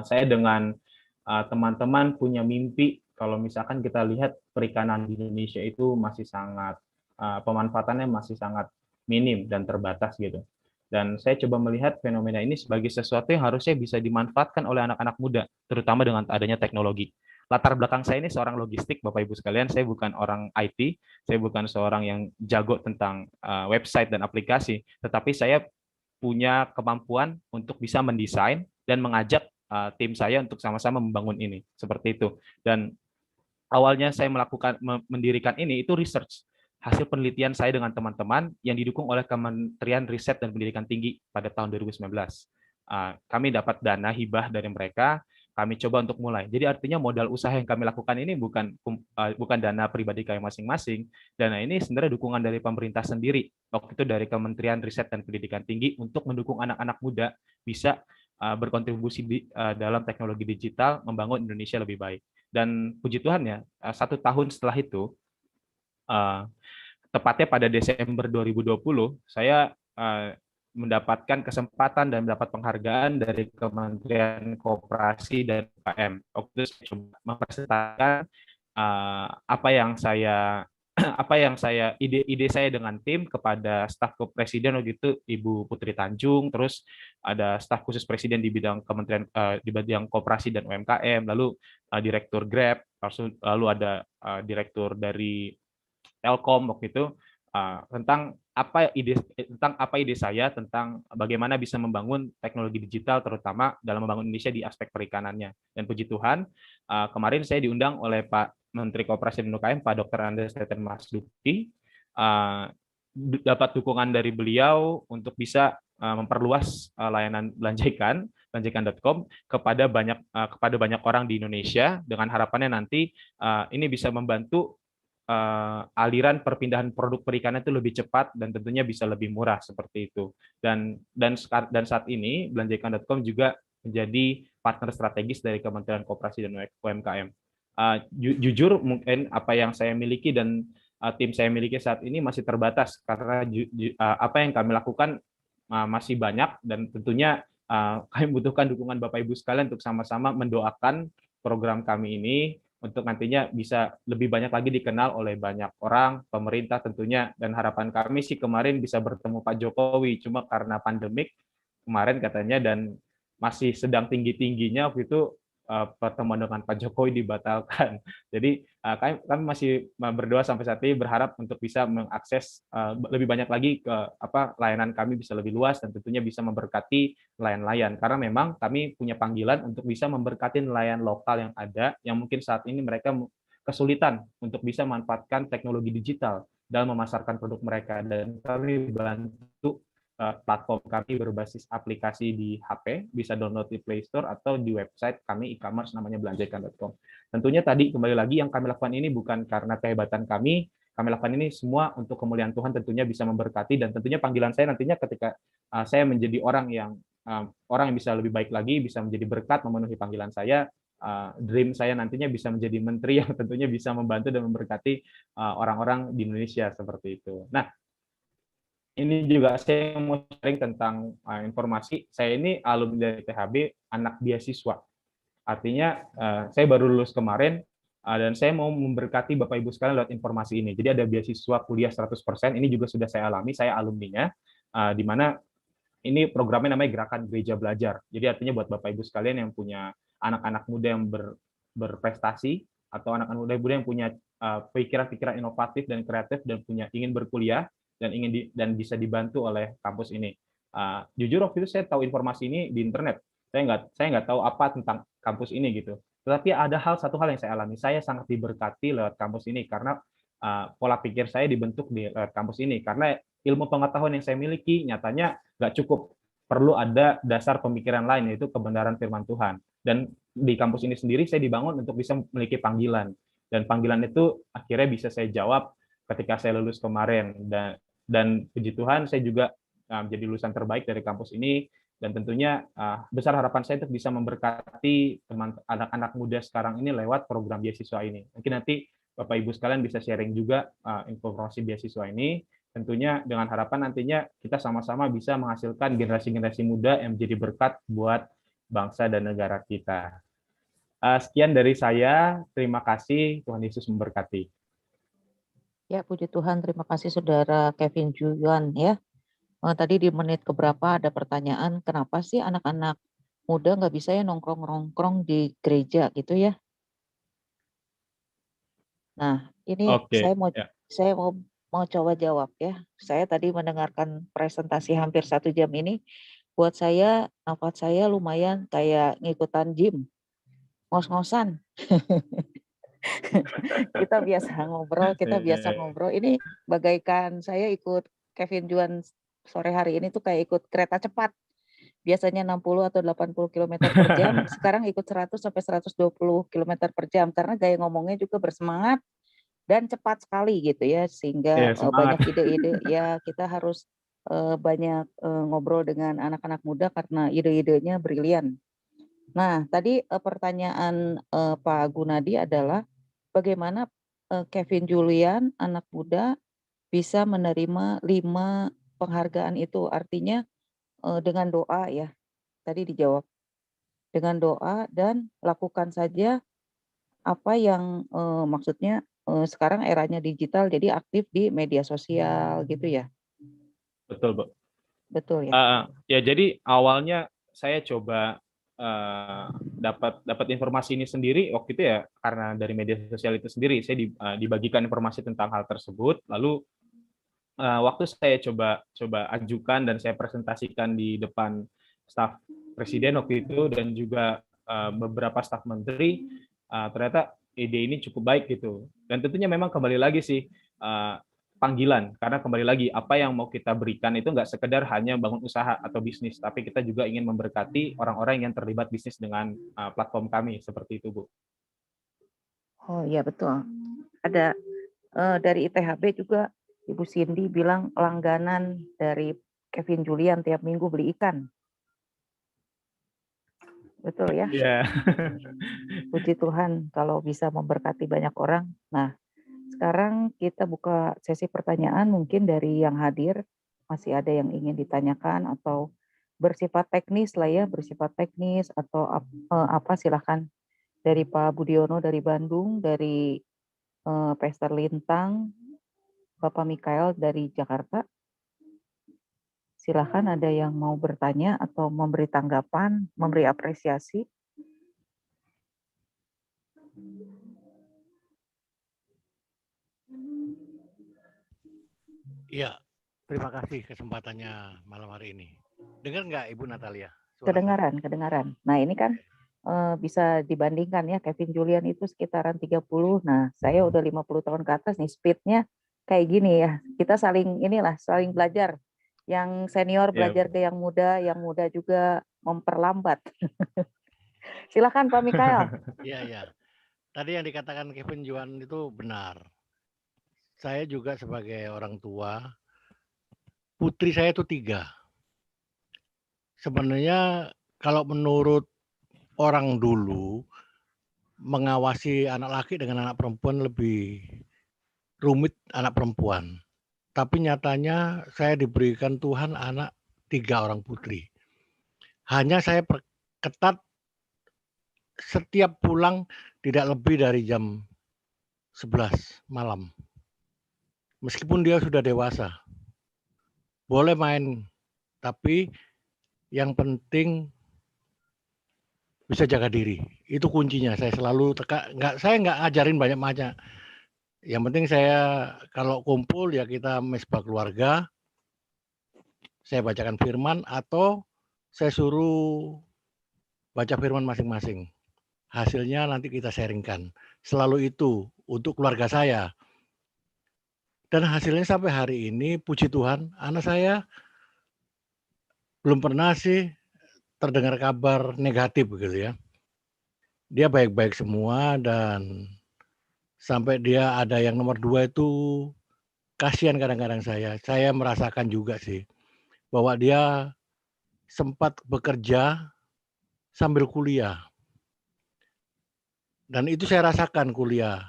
saya dengan teman-teman punya mimpi kalau misalkan kita lihat perikanan di Indonesia itu masih sangat pemanfaatannya masih sangat minim dan terbatas gitu. Dan saya coba melihat fenomena ini sebagai sesuatu yang harusnya bisa dimanfaatkan oleh anak-anak muda, terutama dengan adanya teknologi. Latar belakang saya ini seorang logistik, Bapak Ibu sekalian. Saya bukan orang IT, saya bukan seorang yang jago tentang website dan aplikasi, tetapi saya punya kemampuan untuk bisa mendesain dan mengajak tim saya untuk sama-sama membangun ini. Seperti itu. Dan awalnya saya mendirikan ini itu research, hasil penelitian saya dengan teman-teman yang didukung oleh Kementerian Riset dan Pendidikan Tinggi pada tahun 2019. Kami dapat dana hibah dari mereka, kami coba untuk mulai. Jadi artinya modal usaha yang kami lakukan ini bukan dana pribadi kami masing-masing. Dana ini sebenarnya dukungan dari pemerintah sendiri. Waktu itu dari Kementerian Riset dan Pendidikan Tinggi untuk mendukung anak-anak muda bisa berkontribusi dalam teknologi digital membangun Indonesia lebih baik. Dan puji Tuhan ya, 1 tahun setelah itu, tepatnya pada Desember 2020, saya mendapatkan kesempatan dan mendapat penghargaan dari Kementerian Koperasi dan UKM. Waktu itu saya coba mempresentasikan ide saya dengan tim kepada staf Presiden waktu itu Ibu Putri Tanjung, terus ada staf khusus Presiden di bidang Kementerian di bidang Koperasi dan UMKM, lalu Direktur Grab, lalu ada Direktur dari Telkom waktu itu tentang apa ide saya tentang bagaimana bisa membangun teknologi digital terutama dalam membangun Indonesia di aspek perikanannya. Dan puji Tuhan, kemarin saya diundang oleh Pak Menteri Koperasi dan UKM, Pak Dr. Andes Teten Mas Duki, dapat dukungan dari beliau untuk bisa memperluas layanan belanjaikan.com kepada banyak orang di Indonesia dengan harapannya nanti ini bisa membantu aliran perpindahan produk perikanan itu lebih cepat dan tentunya bisa lebih murah seperti itu. Dan saat ini belanjaikan.com juga menjadi partner strategis dari Kementerian Koperasi dan UMKM. Jujur mungkin apa yang saya miliki dan tim saya miliki saat ini masih terbatas karena apa yang kami lakukan masih banyak dan tentunya kami butuhkan dukungan Bapak Ibu sekalian untuk sama-sama mendoakan program kami ini untuk nantinya bisa lebih banyak lagi dikenal oleh banyak orang, pemerintah tentunya, dan harapan kami sih kemarin bisa bertemu Pak Jokowi, cuma karena pandemik kemarin katanya dan masih sedang tinggi-tingginya waktu itu pertemuan dengan Pak Jokowi dibatalkan. Jadi kami masih berdoa sampai saat ini berharap untuk bisa mengakses lebih banyak lagi ke layanan kami bisa lebih luas dan tentunya bisa memberkati nelayan-nelayan. Karena memang kami punya panggilan untuk bisa memberkati nelayan lokal yang ada yang mungkin saat ini mereka kesulitan untuk bisa memanfaatkan teknologi digital dalam memasarkan produk mereka dan kami bantu platform kami berbasis aplikasi di HP, bisa download di Play Store atau di website kami e-commerce namanya belanjaikan.com. Tentunya tadi kembali lagi yang kami lakukan ini bukan karena kehebatan kami lakukan ini semua untuk kemuliaan Tuhan tentunya bisa memberkati dan tentunya panggilan saya nantinya ketika saya menjadi orang yang bisa lebih baik lagi, bisa menjadi berkat memenuhi panggilan saya, dream saya nantinya bisa menjadi menteri yang tentunya bisa membantu dan memberkati orang-orang di Indonesia seperti itu. Nah, ini juga saya mau sharing tentang informasi. Saya ini alumni dari THB, anak beasiswa. Artinya saya baru lulus kemarin dan saya mau memberkati Bapak Ibu sekalian lewat informasi ini. Jadi ada beasiswa kuliah 100%, ini juga sudah saya alami, saya alumninya, di mana ini programnya namanya Gerakan Gereja Belajar. Jadi artinya buat Bapak Ibu sekalian yang punya anak-anak muda yang berprestasi atau anak-anak muda yang punya pikiran-pikiran inovatif dan kreatif dan ingin berkuliah dan bisa dibantu oleh kampus ini. Jujur waktu itu saya tahu informasi ini di internet. Saya nggak tahu apa tentang kampus ini gitu. Tetapi ada satu hal yang saya alami. Saya sangat diberkati lewat kampus ini karena pola pikir saya dibentuk di kampus ini. Karena ilmu pengetahuan yang saya miliki nyatanya nggak cukup. Perlu ada dasar pemikiran lain, yaitu kebenaran firman Tuhan. Dan di kampus ini sendiri saya dibangun untuk bisa memiliki panggilan. Dan panggilan itu akhirnya bisa saya jawab ketika saya lulus kemarin. Dan puji Tuhan saya juga menjadi lulusan terbaik dari kampus ini dan tentunya besar harapan saya untuk bisa memberkati anak-anak muda sekarang ini lewat program beasiswa ini. Mungkin nanti Bapak Ibu sekalian bisa sharing juga informasi beasiswa ini, tentunya dengan harapan nantinya kita sama-sama bisa menghasilkan generasi-generasi muda yang menjadi berkat buat bangsa dan negara kita. Sekian dari saya, terima kasih, Tuhan Yesus memberkati. Ya, puji Tuhan. Terima kasih Saudara Kevin Julian ya. Tadi di menit keberapa ada pertanyaan, kenapa sih anak-anak muda nggak bisa ya nongkrong-nongkrong di gereja gitu ya? Nah, ini saya mau coba jawab ya. Saya tadi mendengarkan presentasi hampir 1 jam ini, buat saya nafas saya lumayan kayak ngikutan gym, ngos-ngosan. Kita biasa ngobrol. Ini bagaikan saya ikut Kevin Juan sore hari ini tuh kayak ikut kereta cepat. Biasanya 60 atau 80 km per jam, sekarang ikut 100 sampai 120 km per jam karena gaya ngomongnya juga bersemangat dan cepat sekali gitu ya, sehingga banyak ide-ide ya. Kita harus banyak ngobrol dengan anak-anak muda karena ide-idenya brilian. Nah, tadi pertanyaan Pak Gunadi adalah bagaimana Kevin Julian, anak muda, bisa menerima 5 penghargaan itu? Artinya dengan doa ya, tadi dijawab. Dengan doa dan lakukan saja apa yang maksudnya sekarang eranya digital, jadi aktif di media sosial gitu ya? Betul, Bu. Betul ya? Ya, jadi awalnya saya coba dapat informasi ini sendiri waktu itu ya karena dari media sosial itu sendiri saya dibagikan informasi tentang hal tersebut, lalu waktu saya coba ajukan dan saya presentasikan di depan staf presiden waktu itu dan juga beberapa staf menteri, ternyata ide ini cukup baik gitu. Dan tentunya memang kembali lagi sih panggilan, karena kembali lagi apa yang mau kita berikan itu nggak sekedar hanya bangun usaha atau bisnis, tapi kita juga ingin memberkati orang-orang yang terlibat bisnis dengan platform kami, seperti itu, Bu. Oh iya betul. Ada dari ITHB juga Ibu Cindy bilang langganan dari Kevin Julian tiap minggu beli ikan. Betul ya? Iya. Puji Tuhan kalau bisa memberkati banyak orang. Nah, sekarang kita buka sesi pertanyaan, mungkin dari yang hadir masih ada yang ingin ditanyakan atau bersifat teknis lah ya, bersifat teknis atau apa silahkan dari Pak Budiono dari Bandung, dari Pester Lintang, Bapak Mikael dari Jakarta. Silahkan ada yang mau bertanya atau memberi tanggapan, memberi apresiasi. Iya, terima kasih kesempatannya malam hari ini. Dengar nggak Ibu Natalia? Kedengaran, kedengaran. Nah ini kan bisa dibandingkan ya, Kevin Julian itu sekitaran 30, nah saya udah 50 tahun ke atas nih, speednya kayak gini ya. Kita saling saling belajar. Yang senior belajar ke yang muda juga memperlambat. Silakan Pak Mikael. Iya. Tadi yang dikatakan Kevin Julian itu benar. Saya juga sebagai orang tua, putri saya itu 3. Sebenarnya kalau menurut orang dulu, mengawasi anak laki dengan anak perempuan lebih rumit anak perempuan. Tapi nyatanya saya diberikan Tuhan anak 3 orang putri. Hanya saya perketat setiap pulang tidak lebih dari jam 11 malam. Meskipun dia sudah dewasa. Boleh main, tapi yang penting bisa jaga diri. Itu kuncinya. Saya selalu saya nggak ajarin banyak-banyak. Yang penting saya kalau kumpul ya kita mesbah keluarga. Saya bacakan firman atau saya suruh baca firman masing-masing. Hasilnya nanti kita sharingkan. Selalu itu untuk keluarga saya. Dan hasilnya sampai hari ini, puji Tuhan, anak saya belum pernah sih terdengar kabar negatif gitu ya. Dia baik-baik semua dan sampai dia ada yang nomor 2 itu kasihan kadang-kadang saya. Saya merasakan juga sih bahwa dia sempat bekerja sambil kuliah. Dan itu saya rasakan kuliah.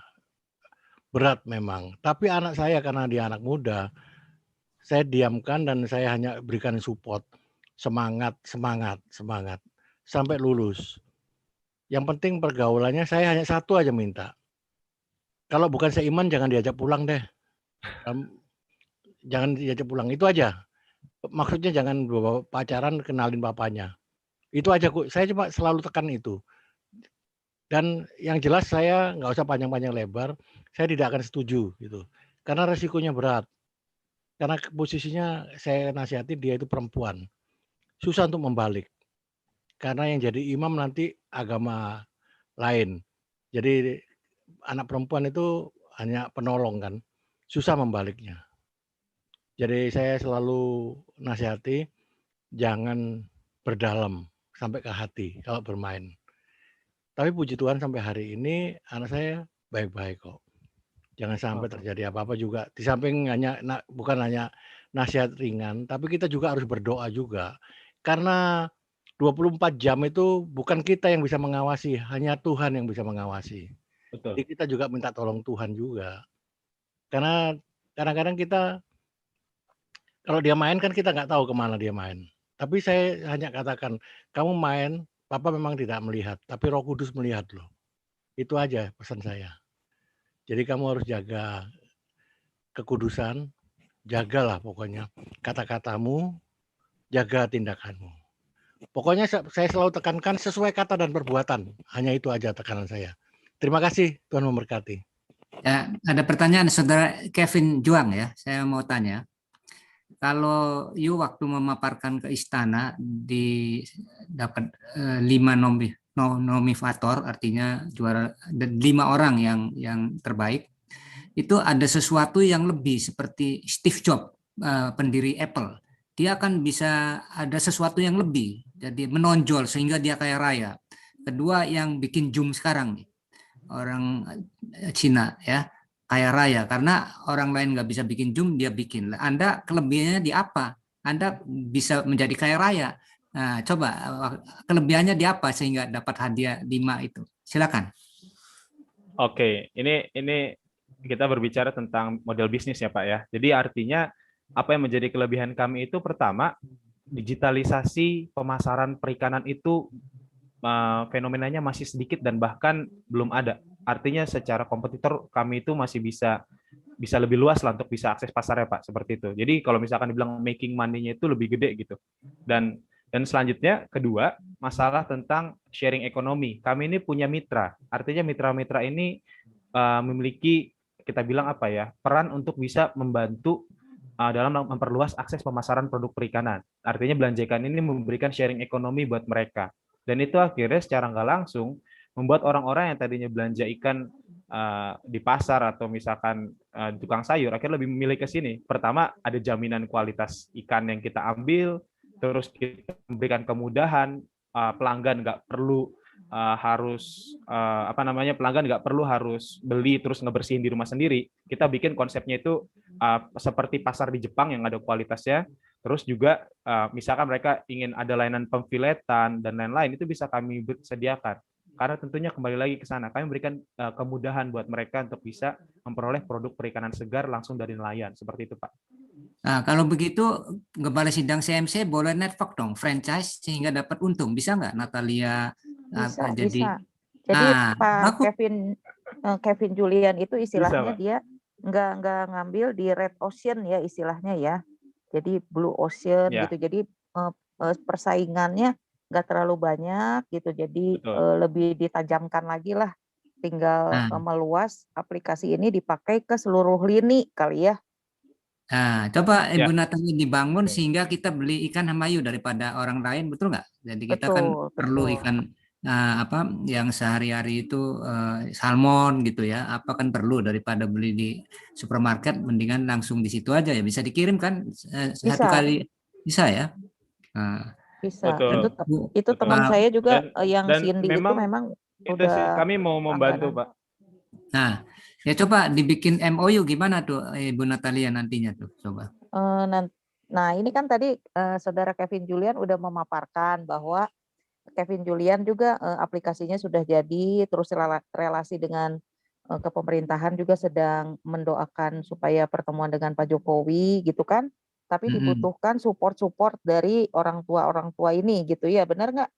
Berat memang. Tapi anak saya karena dia anak muda, saya diamkan dan saya hanya berikan support. Semangat. Sampai lulus. Yang penting pergaulannya saya hanya satu aja minta. Kalau bukan seiman jangan diajak pulang deh. Jangan diajak pulang, itu aja. Maksudnya jangan bawa pacaran kenalin papanya. Itu aja kok. Saya cuma selalu tekan itu. Dan yang jelas saya nggak usah panjang-panjang lebar, saya tidak akan setuju gitu. Karena resikonya berat. Karena posisinya saya nasihati dia itu perempuan. Susah untuk membalik. Karena yang jadi imam nanti agama lain. Jadi anak perempuan itu hanya penolong kan. Susah membaliknya. Jadi saya selalu nasihati jangan berdalam sampai ke hati kalau bermain. Tapi puji Tuhan sampai hari ini anak saya baik-baik kok. Jangan sampai terjadi apa-apa juga. Di samping bukan hanya nasihat ringan, tapi kita juga harus berdoa juga. Karena 24 jam itu bukan kita yang bisa mengawasi, hanya Tuhan yang bisa mengawasi. Betul. Jadi kita juga minta tolong Tuhan juga. Karena kadang-kadang kita kalau dia main kan kita nggak tahu kemana dia main. Tapi saya hanya katakan, kamu main, Papa memang tidak melihat, tapi Roh Kudus melihat loh. Itu aja pesan saya. Jadi kamu harus jaga kekudusan, jagalah pokoknya kata-katamu, jaga tindakanmu. Pokoknya saya selalu tekankan sesuai kata dan perbuatan. Hanya itu aja tekanan saya. Terima kasih, Tuhan memberkati. Ya, ada pertanyaan Saudara Kevin Juang ya, saya mau tanya. Kalau you waktu memaparkan ke istana dapat 5 nominator, artinya juara 5 orang yang terbaik, itu ada sesuatu yang lebih seperti Steve Jobs, pendiri Apple. Dia akan bisa ada sesuatu yang lebih, jadi menonjol sehingga dia kaya raya. Kedua yang bikin Zoom sekarang nih, orang Cina ya. Kaya raya karena orang lain nggak bisa bikin Zoom, dia bikin. Anda kelebihannya di apa? Anda bisa menjadi kaya raya. Nah, coba kelebihannya di apa sehingga dapat hadiah 5 itu? Silakan. Oke, ini kita berbicara tentang model bisnis ya Pak ya. Jadi artinya apa yang menjadi kelebihan kami itu pertama digitalisasi pemasaran perikanan itu fenomenanya masih sedikit dan bahkan belum ada. Artinya secara kompetitor kami itu masih bisa lebih luas lah untuk bisa akses pasarnya, Pak, seperti itu. Jadi kalau misalkan dibilang making money-nya itu lebih gede gitu. Dan selanjutnya kedua, masalah tentang sharing ekonomi. Kami ini punya mitra. Artinya mitra-mitra ini memiliki, kita bilang apa ya, peran untuk bisa membantu dalam memperluas akses pemasaran produk perikanan. Artinya Belanja Ikan ini memberikan sharing ekonomi buat mereka. Dan itu akhirnya secara nggak langsung membuat orang-orang yang tadinya belanja ikan di pasar atau misalkan tukang sayur akhirnya lebih memilih ke sini. Pertama, ada jaminan kualitas ikan yang kita ambil, terus kita memberikan kemudahan, pelanggan nggak perlu pelanggan nggak perlu harus beli terus ngebersihin di rumah sendiri. Kita bikin konsepnya itu seperti pasar di Jepang yang ada kualitasnya. Terus juga misalkan mereka ingin ada layanan pemfiletan dan lain-lain, itu bisa kami sediakan. Karena tentunya kembali lagi ke sana, kami memberikan kemudahan buat mereka untuk bisa memperoleh produk perikanan segar langsung dari nelayan. Seperti itu, Pak. Nah, kalau begitu Kepala Sidang CMC boleh network dong, franchise sehingga dapat untung. Bisa nggak Natalia? Bisa, Jadi, bisa. Jadi Pak aku, Kevin Julian itu istilahnya Pak. dia nggak ngambil di red ocean ya istilahnya ya. Jadi blue ocean Ya. gitu. Jadi persaingannya nggak terlalu banyak gitu. Jadi lebih ditajamkan lagi lah. Tinggal meluas aplikasi ini dipakai ke seluruh lini kali ya. Nah, coba Ibu Ya. Natalia dibangun sehingga kita beli ikan Hamayu daripada orang lain, betul nggak? Jadi kita kan perlu ikan yang sehari-hari itu salmon gitu ya. Apa kan perlu daripada beli di supermarket, mendingan langsung di situ aja ya. Bisa dikirim kan satu kali, bisa ya? Nah, bisa. Betul. Itu teman saya juga yang dan Cindy itu memang itu udah sih kami mau membantu, Pak. Nah, ya coba dibikin MOU gimana tuh Ibu Natalia nantinya tuh, coba. Nah, ini kan tadi Saudara Kevin Julian udah memaparkan bahwa Kevin Julian juga aplikasinya sudah jadi, terus relasi dengan kepemerintahan juga sedang mendoakan supaya pertemuan dengan Pak Jokowi gitu kan. Tapi dibutuhkan support dari orang tua ini gitu ya, benar nggak?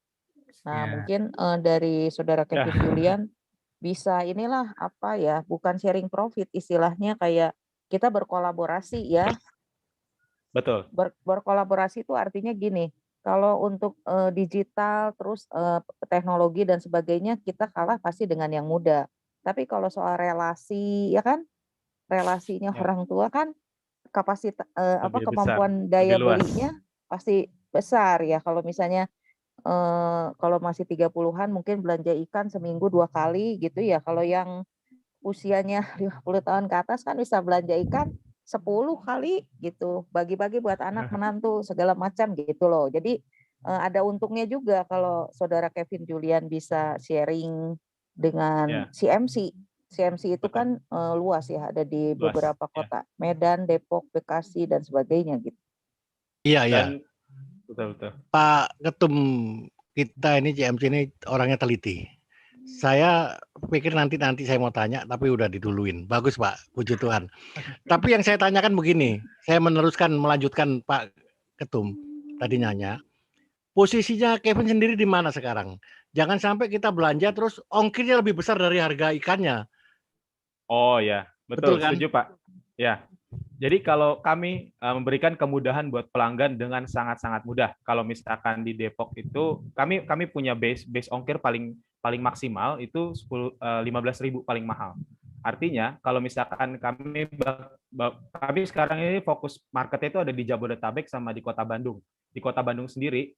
Nah, mungkin dari Saudara Kevin Julian bisa inilah apa ya, bukan sharing profit istilahnya, kayak kita berkolaborasi ya. Betul. Berkolaborasi itu artinya gini, kalau untuk digital terus teknologi dan sebagainya kita kalah pasti dengan yang muda. Tapi kalau soal relasi ya kan, relasinya orang tua kan kemampuan daya belinya pasti besar ya. Kalau misalnya kalau masih 30-an mungkin belanja ikan seminggu 2 kali gitu ya. Kalau yang usianya 50 tahun ke atas kan bisa belanja ikan 10 kali gitu. Bagi-bagi buat anak menantu segala macam gitu loh. Jadi ada untungnya juga kalau Saudara Kevin Julian bisa sharing dengan CMC. CMC itu kan luas ya, ada di beberapa kota. Medan, Depok, Bekasi dan sebagainya gitu. Iya, iya. Betul. Pak Ketum kita ini CMC ini orangnya teliti. Saya pikir nanti saya mau tanya, tapi udah diduluin. Bagus Pak, puji Tuhan. Tapi yang saya tanyakan begini, saya melanjutkan Pak Ketum tadi nanya, posisinya Kevin sendiri di mana sekarang? Jangan sampai kita belanja terus ongkirnya lebih besar dari harga ikannya. Oh ya, betul kan? Setuju Pak. Ya. Jadi kalau kami memberikan kemudahan buat pelanggan dengan sangat-sangat mudah. Kalau misalkan di Depok itu kami punya base ongkir paling maksimal itu 15.000 paling mahal. Artinya kalau misalkan kami sekarang ini fokus marketnya itu ada di Jabodetabek sama di Kota Bandung. Di Kota Bandung sendiri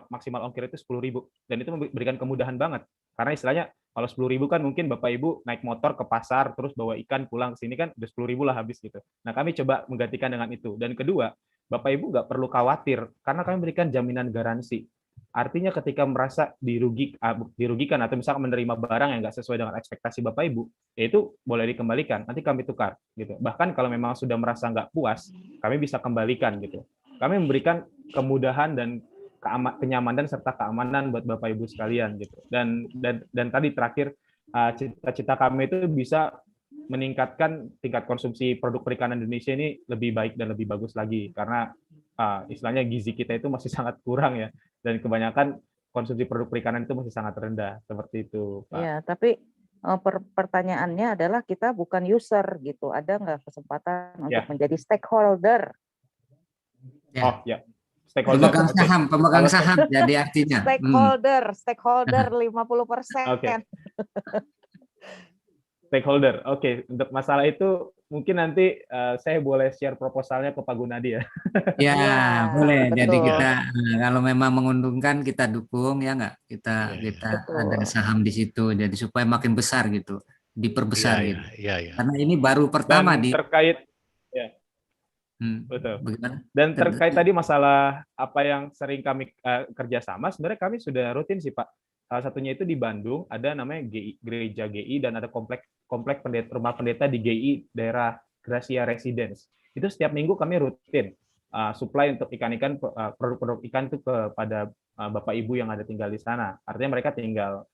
maksimal ongkir itu 10.000 dan itu memberikan kemudahan banget. Karena istilahnya kalau 10.000 kan mungkin Bapak Ibu naik motor ke pasar terus bawa ikan pulang ke sini kan udah 10.000 lah habis gitu. Nah, kami coba menggantikan dengan itu. Dan kedua, Bapak Ibu nggak perlu khawatir karena kami berikan jaminan garansi. Artinya ketika merasa dirugikan atau misalkan menerima barang yang nggak sesuai dengan ekspektasi Bapak Ibu, ya itu boleh dikembalikan. Nanti kami tukar gitu. Bahkan kalau memang sudah merasa nggak puas, kami bisa kembalikan gitu. Kami memberikan kemudahan dan kenyamanan serta keamanan buat Bapak Ibu sekalian gitu. Dan tadi terakhir cita-cita kami itu bisa meningkatkan tingkat konsumsi produk perikanan Indonesia ini lebih baik dan lebih bagus lagi karena istilahnya gizi kita itu masih sangat kurang ya, dan kebanyakan konsumsi produk perikanan itu masih sangat rendah, seperti itu, Pak. Ya, tapi pertanyaannya adalah kita bukan user gitu. Ada nggak kesempatan untuk Ya. menjadi stakeholder? Ya. Oh ya, stakeholder. Pemegang Oke. saham, pemegang Kalau saham jadi artinya. Stakeholder 50%. Oke. Stakeholder. Oke, untuk masalah itu mungkin nanti saya boleh share proposalnya ke Pak Gunadi ya. Ya, Iya, boleh. Jadi betul. kita kalau memang menguntungkan kita dukung ya nggak? Kita Iya, kita Betul. ada saham di situ. Jadi supaya makin besar gitu, diperbesar gitu. iya. Karena ini baru pertama Dan di. terkait, ya betul. Bagaimana? Dan terkait tadi masalah apa yang sering kami kerjasama, sebenarnya kami sudah rutin sih Pak. Salah satunya itu di Bandung ada namanya Gereja GI dan ada komplek rumah pendeta di GI daerah Gracia Residence. Itu setiap minggu kami rutin supply untuk ikan-ikan produk-produk ikan itu kepada Bapak Ibu yang ada tinggal di sana. Artinya mereka tinggal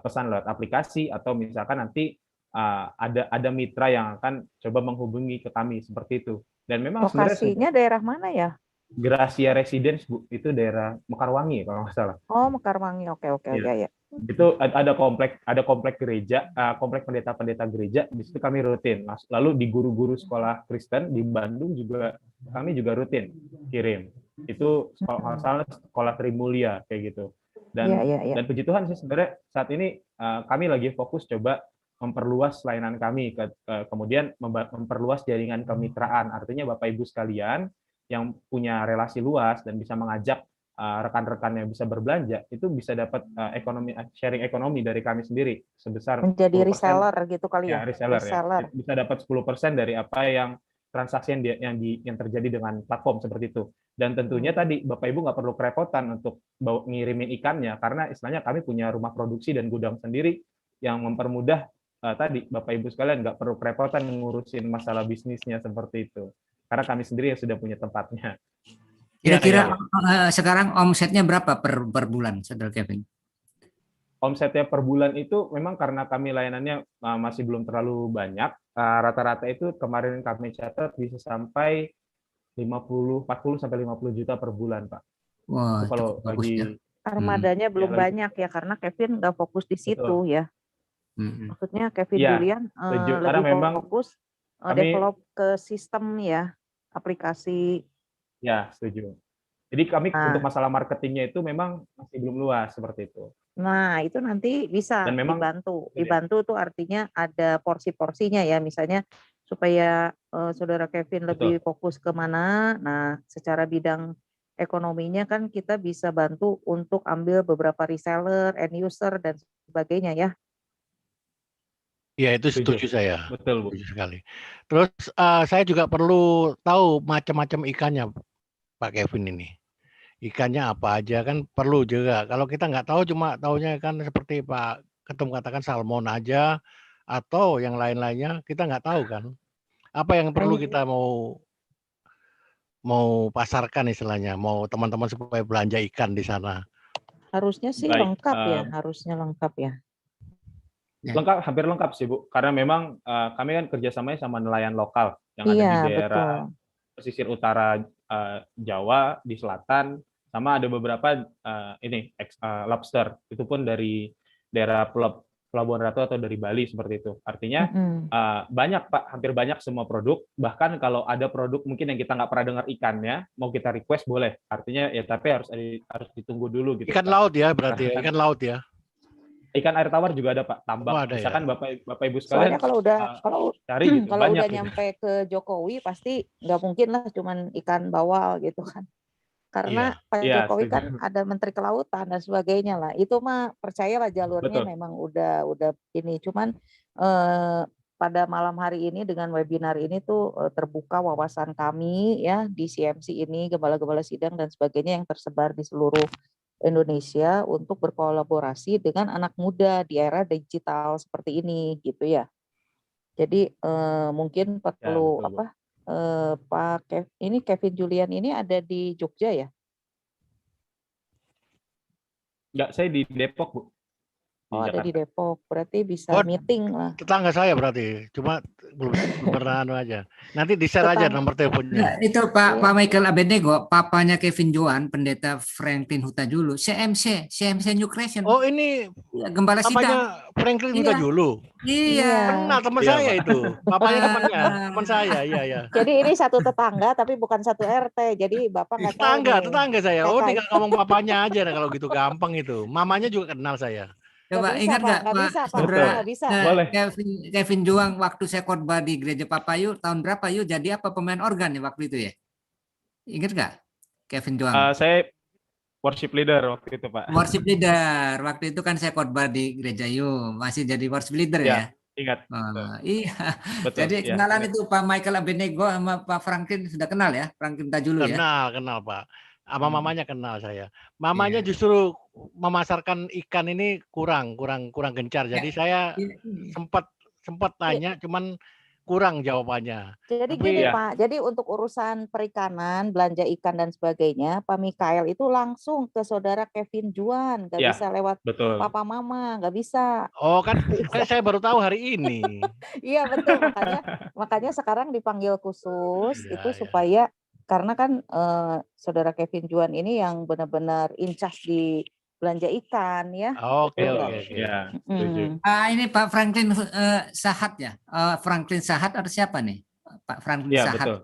pesan lewat aplikasi atau misalkan nanti ada mitra yang akan coba menghubungi ke kami seperti itu. Dan memang Lokasinya daerah mana ya? Gracia Residence, Bu, itu daerah Mekarwangi kalau nggak salah. Oh, Mekarwangi. Oke. Ya. Itu ada komplek gereja, komplek pendeta-pendeta gereja, di situ kami rutin. Lalu di guru-guru sekolah Kristen di Bandung juga kami juga rutin kirim. Itu kalau nggak salah sekolah Trimulya kayak gitu. Dan Ya. dan puji Tuhan sih sebenarnya saat ini kami lagi fokus coba memperluas layanan kami, kemudian memperluas jaringan kemitraan. Artinya Bapak Ibu sekalian yang punya relasi luas dan bisa mengajak rekan-rekan yang bisa berbelanja, itu bisa dapat sharing ekonomi dari kami sendiri sebesar menjadi 10%. reseller gitu kali ya. Reseller. Ya. Bisa dapat 10% dari apa yang transaksi yang terjadi dengan platform seperti itu. Dan tentunya tadi Bapak Ibu nggak perlu kerepotan untuk ngirimin ikannya, karena istilahnya kami punya rumah produksi dan gudang sendiri yang mempermudah tadi Bapak Ibu sekalian nggak perlu kerepotan ngurusin masalah bisnisnya seperti itu. Karena kami sendiri yang sudah punya tempatnya. Kira-kira sekarang omsetnya berapa per bulan, Saudara Kevin? Omsetnya per bulan itu memang karena kami layanannya masih belum terlalu banyak. Rata-rata itu kemarin kami catat bisa sampai 40 sampai 50 juta per bulan, Pak. Wah, itu kalau bagus bagi ya. Armadanya belum banyak ya, karena Kevin nggak fokus di situ ya. Maksudnya Kevin Julian lebih fokus develop ke sistem ya, aplikasi. Ya, setuju. Jadi kami untuk masalah marketingnya itu memang masih belum luas seperti itu. Nah, itu nanti bisa dan memang, dibantu. Dibantu itu artinya ada porsi-porsinya ya, misalnya supaya Saudara Kevin lebih fokus ke mana. Nah, secara bidang ekonominya kan kita bisa bantu untuk ambil beberapa reseller, end user, dan sebagainya ya. Ya, itu setuju saya. Betul, Bu. Setuju sekali. Terus saya juga perlu tahu macam-macam ikannya, Pak Kevin ini. Ikannya apa aja kan perlu juga. Kalau kita nggak tahu cuma taunya kan seperti Pak Ketum katakan salmon aja atau yang lain-lainnya kita nggak tahu kan. Apa yang perlu kita mau pasarkan istilahnya, mau teman-teman supaya belanja ikan di sana? Harusnya sih lengkap ya, harusnya lengkap ya. Lengkap, hampir lengkap sih Bu, karena memang kami kan kerjasamanya sama nelayan lokal yang ada di daerah pesisir utara Jawa, di selatan, sama ada beberapa lobster, itu pun dari daerah Pelabuhan Ratu atau dari Bali seperti itu. Artinya banyak Pak, hampir banyak semua produk, bahkan kalau ada produk mungkin yang kita nggak pernah dengar ikannya, mau kita request boleh. Artinya ya tapi harus ditunggu dulu gitu. Ikan laut ya berarti ya, ikan laut ya. Ikan air tawar juga ada Pak, tambak. Misalkan ya? Bapak Ibu sekalian. Soalnya kalau cari gitu, kalau banyak udah gitu. nyampe ke Jokowi pasti nggak mungkin lah cuman ikan bawal gitu kan. Karena Pak Jokowi kan ada Menteri Kelautan dan sebagainya lah. Itu mah percayalah jalurnya memang udah ini. Cuman pada malam hari ini dengan webinar ini tuh terbuka wawasan kami ya di CMC ini, gembala-gembala sidang dan sebagainya yang tersebar di seluruh Indonesia untuk berkolaborasi dengan anak muda di era digital seperti ini gitu ya. Jadi mungkin perlu Pak Kevin Julian ini ada di Jogja ya? Enggak, saya di Depok Bu. Oh, ada di Depok. Berarti bisa Oh, meeting lah. tetangga saya berarti, cuma belum pernah anu aja. Nanti di-share aja nomor teleponnya. Itu Pak Michael Abednego, papanya Kevin Joan, pendeta Franklin Hutajulu, CMC New Creation. Oh, ini Gembala Sidang. papanya Franklin Hutajulu. Iya. Kenal teman saya itu. Papanya teman saya, iya. Jadi ini satu tetangga tapi bukan satu RT. Jadi Bapak nggak tahu nih. Tetangga saya. Oh, tinggal ngomong papanya aja kalau gitu gampang itu. Mamanya juga kenal saya. Coba bisa, ingat nggak Pak? Nggak bisa, Pak. saudara Nggak bisa. Boleh. Kevin Juang waktu saya khotbah di gereja Papayu tahun berapa yuk jadi apa pemain organ ya waktu itu ya? Ingat nggak Kevin Juang? Saya worship leader waktu itu, Pak. Worship leader waktu itu kan saya khotbah di gereja Yu masih jadi worship leader ya? Ingat. Iya. Betul, Jadi ya, kenalan ingat. itu Pak Michael Abednego sama Pak Franklin sudah kenal ya? Franklin Hutajulu ya? Kenal Pak. Sama mamanya kenal saya. Mamanya justru memasarkan ikan ini kurang gencar. Jadi saya sempat tanya, cuman kurang jawabannya. Jadi gini Pak, jadi untuk urusan perikanan, belanja ikan dan sebagainya, Pak Mikael itu langsung ke saudara Kevin Juan, nggak bisa lewat Papa Mama, nggak bisa. Oh kan saya baru tahu hari ini. Iya betul, makanya sekarang dipanggil khusus itu supaya karena kan saudara Kevin Juan ini yang benar-benar incas di belanja ikan ya. Oke. Ya, ini Pak Franklin Sahat ya? Franklin Sahat atau siapa nih? Pak Franklin Sahat. Betul.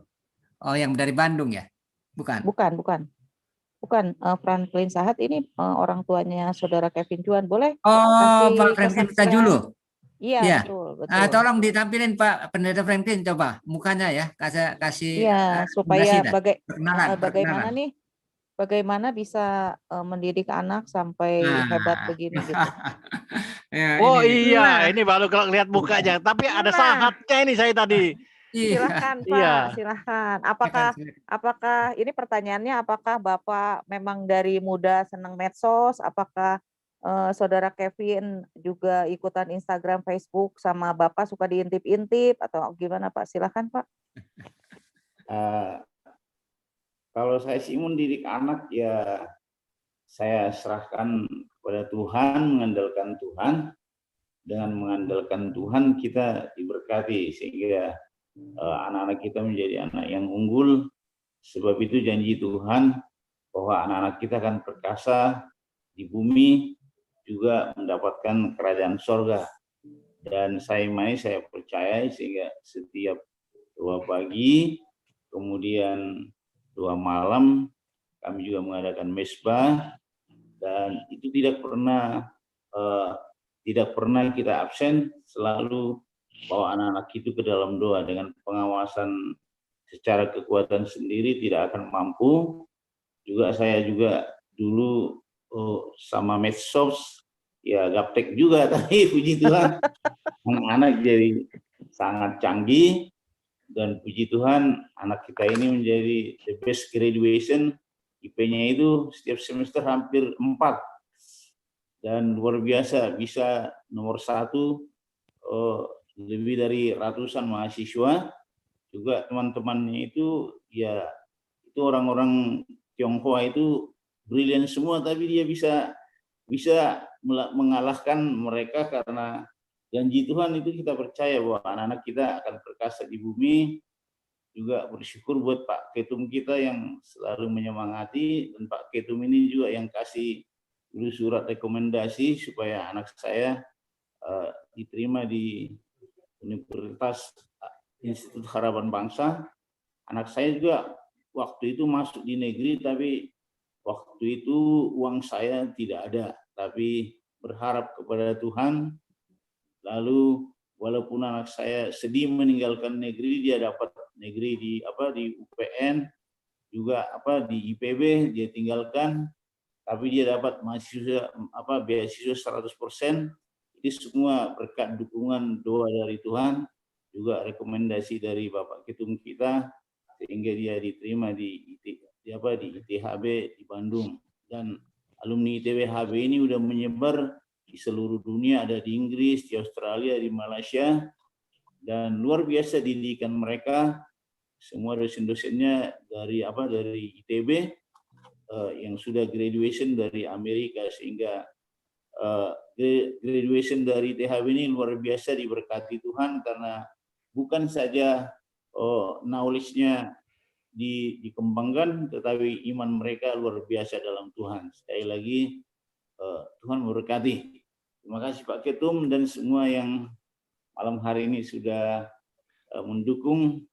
Oh, yang dari Bandung ya? Bukan. Franklin Sahat ini orang tuanya saudara Kevin Juan. Boleh? Oh, Pak Franklin Hutajulu. Iya, betul. Tolong ditampilin Pak Pendeta Franklin, coba mukanya ya, kasih supaya bagaimana nih, bagaimana bisa mendidik anak sampai hebat begini gitu. Ini baru kalau lihat mukanya, tapi ada sahatnya ini saya tadi. Silahkan Pak, silahkan. Apakah ini pertanyaannya, apakah Bapak memang dari muda senang medsos? Apakah saudara Kevin juga ikutan Instagram, Facebook sama Bapak suka diintip-intip atau gimana Pak? Silakan Pak. Kalau saya sih mendidik anak ya saya serahkan kepada Tuhan, mengandalkan Tuhan. Dengan mengandalkan Tuhan kita diberkati sehingga anak-anak kita menjadi anak yang unggul. Sebab itu janji Tuhan bahwa anak-anak kita akan perkasa di bumi, juga mendapatkan kerajaan sorga. Dan saya percaya sehingga setiap doa pagi, kemudian doa malam, kami juga mengadakan mesbah, dan itu tidak pernah kita absen, selalu bawa anak-anak itu ke dalam doa. Dengan pengawasan secara kekuatan sendiri tidak akan mampu. Saya juga dulu sama medsos ya gaptek juga, tapi puji Tuhan anak-anak jadi sangat canggih, dan puji Tuhan anak kita ini menjadi the best graduation. IP-nya itu setiap semester hampir 4 dan luar biasa, bisa nomor 1 lebih dari ratusan mahasiswa. Juga teman-temannya itu ya itu orang-orang Tionghoa itu brilian semua, tapi dia bisa mengalahkan mereka karena janji Tuhan itu. Kita percaya bahwa anak-anak kita akan perkasa di bumi. Juga bersyukur buat Pak Ketum kita yang selalu menyemangati, dan Pak Ketum ini juga yang kasih dulu surat rekomendasi supaya anak saya diterima di Universitas Institut Harapan Bangsa. Anak saya juga waktu itu masuk di negeri, tapi waktu itu uang saya tidak ada, tapi berharap kepada Tuhan. Lalu walaupun anak saya sedih meninggalkan negeri, dia dapat negeri di UPN, juga di IPB dia tinggalkan, tapi dia dapat beasiswa 100%. Ini semua berkat dukungan doa dari Tuhan, juga rekomendasi dari Bapak Ketum kita, sehingga dia diterima di ITHB di Bandung. Dan alumni ITHB ini udah menyebar di seluruh dunia, ada di Inggris, di Australia, di Malaysia, dan luar biasa didikan mereka. Semua dosen-dosennya dari ITB yang sudah graduation dari Amerika, sehingga graduation dari THB ini luar biasa diberkati Tuhan, karena bukan saja knowledge-nya dikembangkan, tetapi iman mereka luar biasa dalam Tuhan. Sekali lagi Tuhan memberkati. Terima kasih Pak Ketum dan semua yang malam hari ini sudah mendukung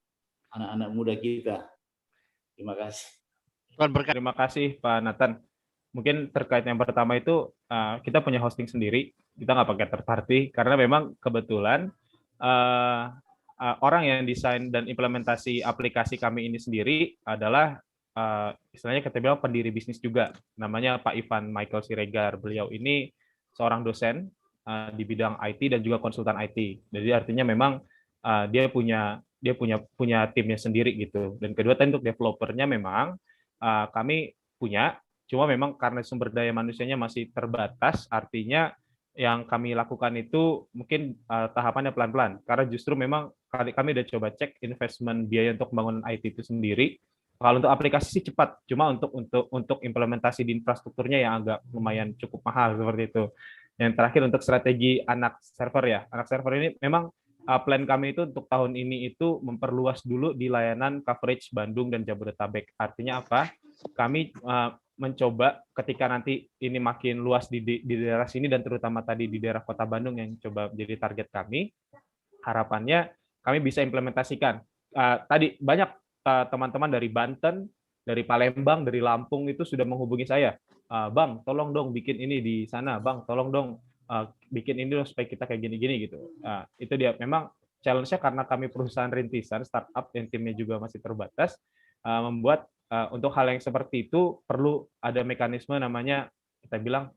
anak-anak muda kita. Terima kasih. Tuhan berkati. Terima kasih Pak Nathan. Mungkin terkait yang pertama itu, kita punya hosting sendiri, kita nggak pakai third party, karena memang kebetulan orang yang desain dan implementasi aplikasi kami ini sendiri adalah istilahnya kita bilang pendiri bisnis juga, namanya Pak Ivan Michael Siregar. Beliau ini seorang dosen di bidang IT dan juga konsultan IT. Jadi artinya memang dia punya timnya sendiri gitu. Dan kedua, untuk developernya memang kami punya, cuma memang karena sumber daya manusianya masih terbatas, artinya yang kami lakukan itu mungkin tahapannya pelan-pelan, karena justru memang kami udah coba cek investment biaya untuk pembangunan IT itu sendiri. Kalau untuk aplikasi sih cepat, cuma untuk implementasi di infrastrukturnya yang agak lumayan cukup mahal seperti itu. Yang terakhir untuk strategi anak server ya, anak server ini memang plan kami itu untuk tahun ini itu memperluas dulu di layanan coverage Bandung dan Jabodetabek. Artinya apa? Kami mencoba ketika nanti ini makin luas di daerah sini dan terutama tadi di daerah Kota Bandung yang coba menjadi target kami, harapannya kami bisa implementasikan. Tadi banyak teman-teman dari Banten, dari Palembang, dari Lampung itu sudah menghubungi saya. Bang, tolong dong bikin ini di sana. Bang, tolong dong bikin ini dong supaya kita kayak gini-gini gitu. Itu dia. Memang challenge-nya karena kami perusahaan rintisan, startup, yang timnya juga masih terbatas, membuat untuk hal yang seperti itu perlu ada mekanisme namanya kita bilang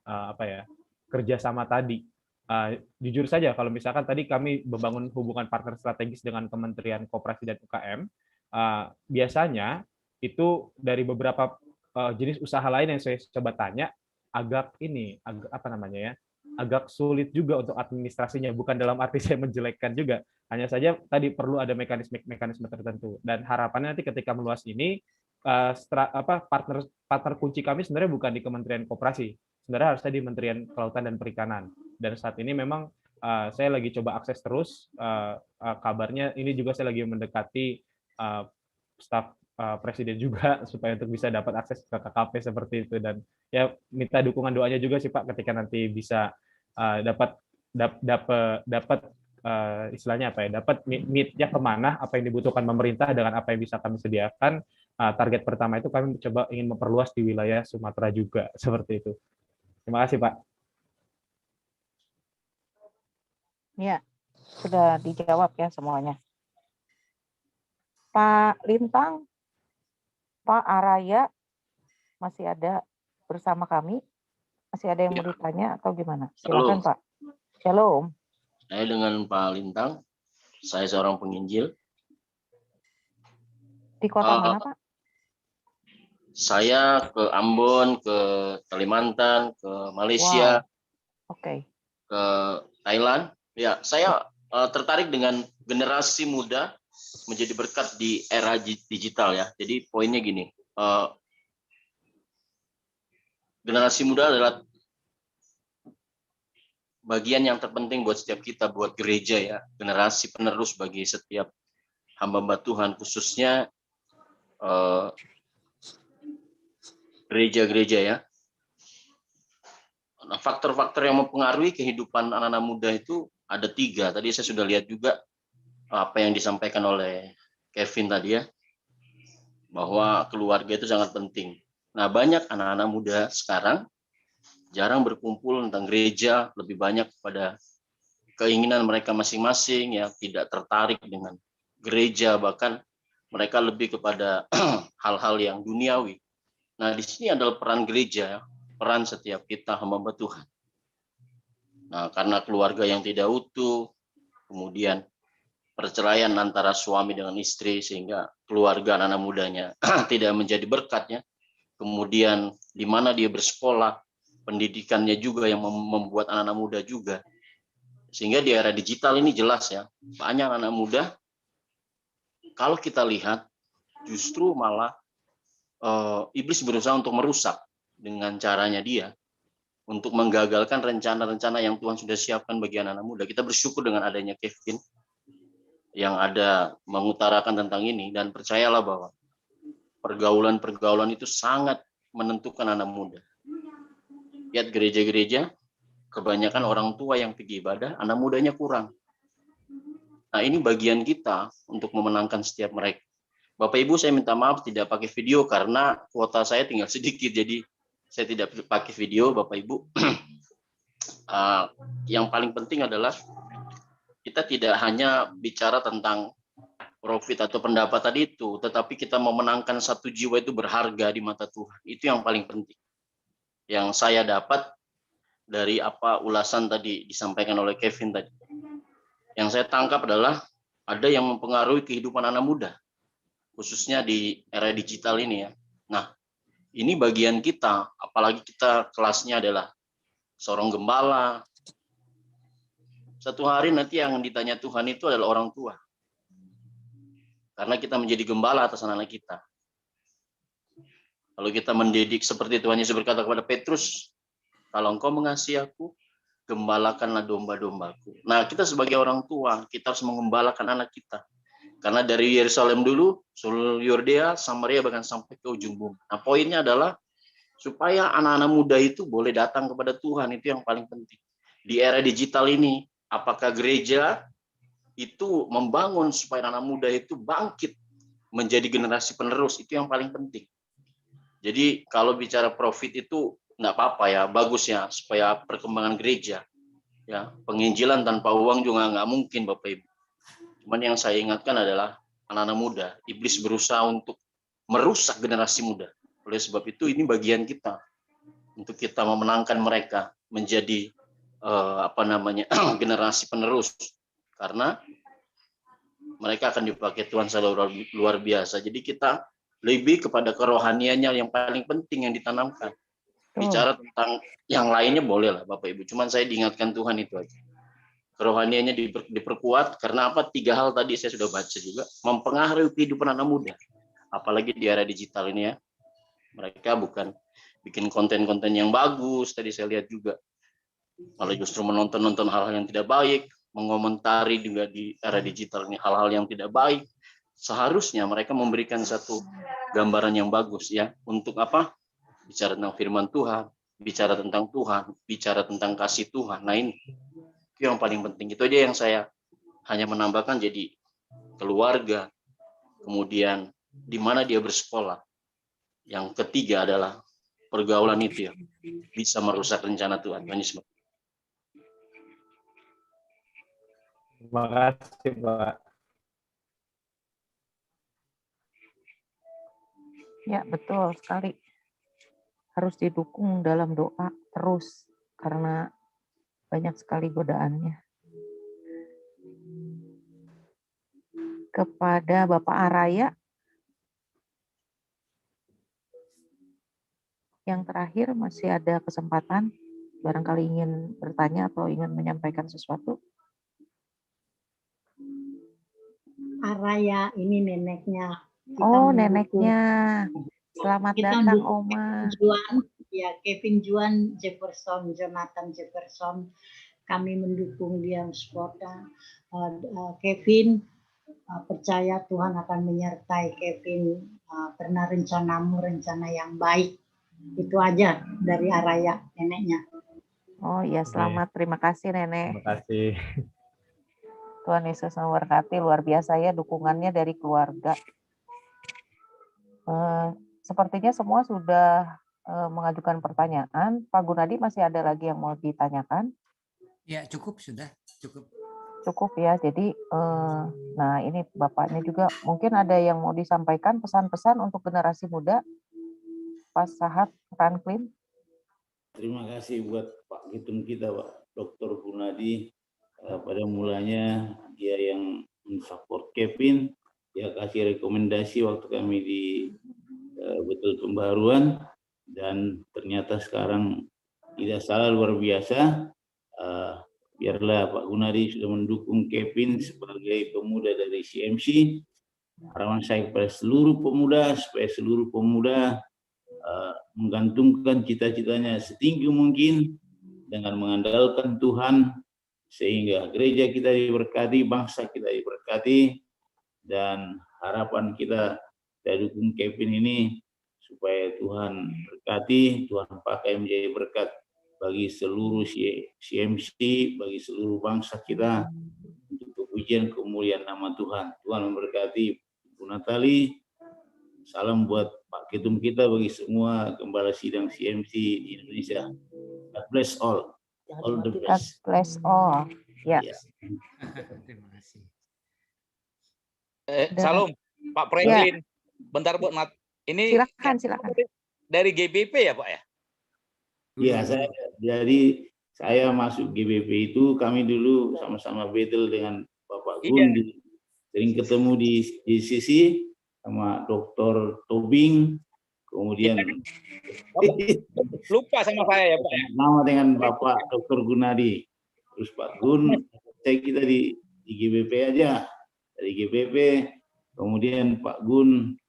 kerjasama tadi. Jujur saja kalau misalkan tadi kami membangun hubungan partner strategis dengan Kementerian Koperasi dan UKM, biasanya itu dari beberapa jenis usaha lain yang saya coba tanya agak sulit juga untuk administrasinya, bukan dalam arti saya menjelekkan juga, hanya saja tadi perlu ada mekanisme tertentu. Dan harapannya nanti ketika meluas ini partner kunci kami sebenarnya bukan di Kementerian Koperasi, sebenarnya harusnya di Kementerian Kelautan dan Perikanan. Dan saat ini memang saya lagi coba akses terus, kabarnya ini juga saya lagi mendekati staf Presiden juga supaya untuk bisa dapat akses ke KKP seperti itu. Dan ya minta dukungan doanya juga sih Pak ketika nanti bisa dapat istilahnya dapat meet-nya kemana, apa yang dibutuhkan pemerintah dengan apa yang bisa kami sediakan. Target pertama itu kami coba ingin memperluas di wilayah Sumatera juga seperti itu. Terima kasih Pak. Ya, sudah dijawab ya semuanya. Pak Lintang, Pak Araya masih ada bersama kami? Masih ada yang mau ditanya atau gimana? Silakan Pak. Shalom. Saya dengan Pak Lintang, saya seorang penginjil. Di kota mana Pak? Saya ke Ambon, ke Kalimantan, ke Malaysia, Oke. ke Thailand. Ya, saya tertarik dengan generasi muda menjadi berkat di era digital ya. Jadi poinnya gini, generasi muda adalah bagian yang terpenting buat setiap kita, buat gereja ya, generasi penerus bagi setiap hamba-hamba Tuhan, khususnya gereja-gereja ya. Nah, faktor-faktor yang mempengaruhi kehidupan anak-anak muda itu ada 3. Tadi saya sudah lihat juga apa yang disampaikan oleh Kevin tadi ya, bahwa keluarga itu sangat penting. Nah, banyak anak-anak muda sekarang jarang berkumpul tentang gereja, lebih banyak pada keinginan mereka masing-masing ya, tidak tertarik dengan gereja, bahkan mereka lebih kepada hal-hal yang duniawi. Nah, di sini adalah peran gereja, peran setiap kita hamba Tuhan. Nah, karena keluarga yang tidak utuh, kemudian perceraian antara suami dengan istri sehingga keluarga anak mudanya tidak menjadi berkatnya. Kemudian di mana dia bersekolah, pendidikannya juga yang membuat anak-anak muda juga. Sehingga di era digital ini jelas ya, banyak anak muda kalau kita lihat justru malah iblis berusaha untuk merusak dengan caranya dia, untuk menggagalkan rencana-rencana yang Tuhan sudah siapkan bagi anak-anak muda. Kita bersyukur dengan adanya Kevin yang ada mengutarakan tentang ini, dan percayalah bahwa pergaulan-pergaulan itu sangat menentukan anak muda. Lihat gereja-gereja, kebanyakan orang tua yang pergi ibadah, anak mudanya kurang. Nah, ini bagian kita untuk memenangkan setiap mereka. Bapak Ibu, saya minta maaf tidak pakai video karena kuota saya tinggal sedikit, jadi saya tidak pakai video, Bapak Ibu. Yang paling penting adalah kita tidak hanya bicara tentang profit atau pendapatan itu, tetapi kita memenangkan satu jiwa itu berharga di mata Tuhan. Itu yang paling penting. Yang saya dapat dari apa ulasan tadi disampaikan oleh Kevin tadi. Yang saya tangkap adalah ada yang mempengaruhi kehidupan anak muda, khususnya di era digital ini ya. Nah, ini bagian kita, apalagi kita kelasnya adalah seorang gembala. Satu hari nanti yang ditanya Tuhan itu adalah orang tua. Karena kita menjadi gembala atas anak-anak kita. Kalau kita mendidik seperti Tuhan Yesus berkata kepada Petrus, kalau engkau mengasihi aku, gembalakanlah domba-dombaku. Nah, kita sebagai orang tua, kita harus mengembalakan anak kita. Karena dari Yerusalem dulu, seluruh Yordea, Samaria, bahkan sampai ke ujung bumi. Nah, poinnya adalah supaya anak-anak muda itu boleh datang kepada Tuhan, itu yang paling penting. Di era digital ini, apakah gereja itu membangun supaya anak muda itu bangkit menjadi generasi penerus, itu yang paling penting. Jadi kalau bicara profit itu nggak apa-apa ya, bagus ya, supaya perkembangan gereja. Ya, penginjilan tanpa uang juga nggak mungkin, Bapak Ibu. Cuman yang saya ingatkan adalah anak-anak muda, iblis berusaha untuk merusak generasi muda. Oleh sebab itu ini bagian kita untuk kita memenangkan mereka menjadi generasi penerus, karena mereka akan dipakai Tuhan secara luar biasa. Jadi kita lebih kepada kerohaniannya yang paling penting yang ditanamkan. Bicara tentang yang lainnya boleh lah Bapak Ibu, cuman saya diingatkan Tuhan itu aja. Kerohaniannya diperkuat, karena apa? 3 hal tadi saya sudah baca juga, mempengaruhi kehidupan anak muda. Apalagi di era digital ini ya. Mereka bukan bikin konten-konten yang bagus, tadi saya lihat juga. Malah justru menonton hal-hal yang tidak baik, mengomentari juga di era digital ini hal-hal yang tidak baik. Seharusnya mereka memberikan satu gambaran yang bagus ya, untuk apa? Bicara tentang firman Tuhan, bicara tentang Tuhan, bicara tentang kasih Tuhan. Nah, ini itu yang paling penting. Itu aja yang saya hanya menambahkan. Jadi keluarga, kemudian di mana dia bersekolah. Yang ketiga adalah pergaulan itu ya bisa merusak rencana Tuhan. Terima kasih, Pak. Ya, betul sekali. Harus didukung dalam doa terus, karena banyak sekali godaannya. Kepada Bapak Araya, yang terakhir masih ada kesempatan, barangkali ingin bertanya atau ingin menyampaikan sesuatu. Araya, ini neneknya. Oh, neneknya. Selamat datang, Oma. Kevin Juan Jefferson, Jonathan Jefferson. Kami mendukung dia support. Kevin, percaya Tuhan akan menyertai Kevin, karena rencanamu rencana yang baik. Itu aja dari Araya, neneknya. Oh iya, selamat. Terima kasih, Nenek. Terima kasih. Tuhan Yesus memberkati, luar biasa ya dukungannya dari keluarga. Sepertinya semua sudah mengajukan pertanyaan. Pak Gunadi masih ada lagi yang mau ditanyakan? Ya, cukup sudah, cukup. Cukup ya. Jadi, nah ini Bapaknya juga mungkin ada yang mau disampaikan pesan-pesan untuk generasi muda. Pak Sahat Franklin. Terima kasih buat Pak Ketum kita, Pak Dr. Gunadi. Pada mulanya dia yang mensupport Kevin, dia kasih rekomendasi waktu kami di Betul Pembaruan, dan ternyata sekarang tidak salah, luar biasa. Biarlah Pak Gunadi sudah mendukung Kevin sebagai pemuda dari CMC. Harapan saya kepada seluruh pemuda, supaya seluruh pemuda menggantungkan cita-citanya setinggi mungkin dengan mengandalkan Tuhan, sehingga gereja kita diberkati, bangsa kita diberkati, dan harapan kita dukung Kevin ini supaya Tuhan berkati, Tuhan pakai menjadi berkat bagi seluruh CMC, bagi seluruh bangsa kita, untuk kepujian kemuliaan nama Tuhan. Tuhan memberkati Bu Natali. Salam buat Pak Ketum kita, bagi semua gembala sidang CMC di Indonesia. God bless all. All the God best. bless all. Ya. Terima kasih. Salam, Pak Franklin. Bentar Bu Nat. Ini Silakan. dari GBP ya Pak ya? Iya, saya masuk GBP itu, kami dulu sama-sama battle dengan Bapak Gun, sering ketemu di sisi sama Dr. Tobing, kemudian lupa sama saya ya Pak ya? Nama dengan Bapak Dr. Gunadi, terus Pak Gun, kita di GBP aja, dari GBP, kemudian Pak Gun,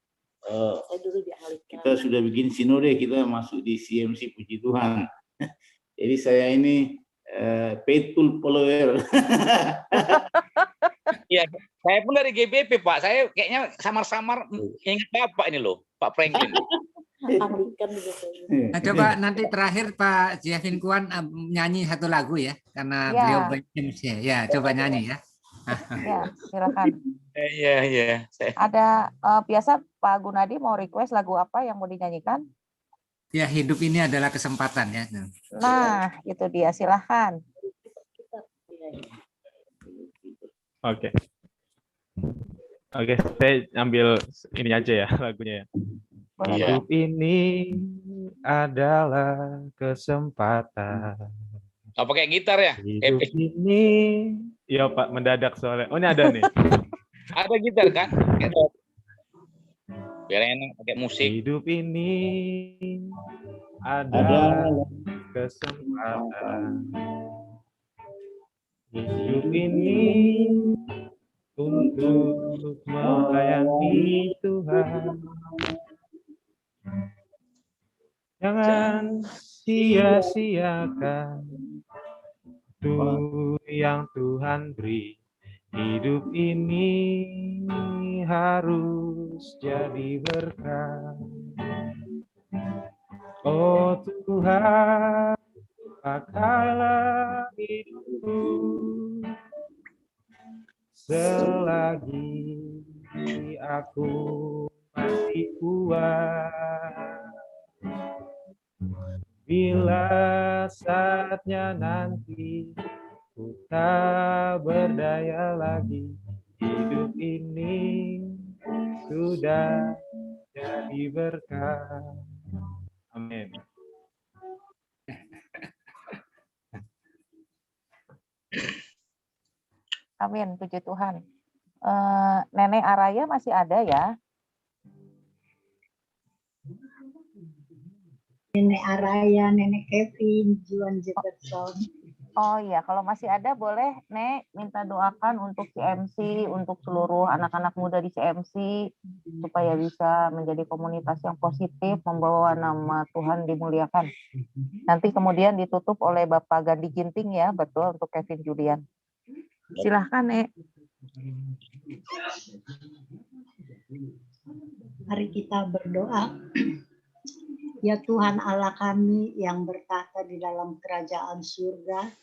kita sudah bikin sinode, kita masuk di CMC, puji Tuhan. Jadi saya ini faithful follower. Iya, saya pun dari GBP Pak. Saya kayaknya samar-samar ingat Bapak ini loh, Pak Franklin. Nah, coba nanti terakhir Pak Jevin Kuan nyanyi satu lagu ya, karena beliau banyak ya. Coba nyanyi ya. Ya, silakan. Iya. Ada biasa Pak Gunadi mau request lagu apa yang mau dinyanyikan? Ya, hidup ini adalah kesempatan ya. Nah, itu dia, silahkan. Oke, saya ambil ini aja ya lagunya ya. Hidup ini adalah kesempatan. Oh, pakai gitar ya? Hidup ini, ya Pak, mendadak soalnya. Oh, ini ada nih. Ada gitar kan? Biar enak pakai musik. Hidup ini adalah kesempatan. Hidup ini untuk melayani Tuhan. Jangan sia-siakan tuh yang Tuhan beri. Hidup ini harus jadi berkat. Oh Tuhan, pakailah hidupku selagi aku masih kuat. Bila saatnya nanti ku tak berdaya lagi, hidup ini sudah jadi berkat. Amin. Amin, puji Tuhan. Nenek Araya masih ada ya? Nenek Araya, Nenek Kevin, Juan Jefferson. Oh iya, kalau masih ada boleh Nek minta doakan untuk CMC, untuk seluruh anak-anak muda di CMC, supaya bisa menjadi komunitas yang positif, membawa nama Tuhan dimuliakan. Nanti kemudian ditutup oleh Bapak Gandhi Ginting ya, betul, untuk Kevin Julian. Silahkan Nek. Mari kita berdoa. Ya Tuhan Allah kami yang bertahta di dalam kerajaan surga,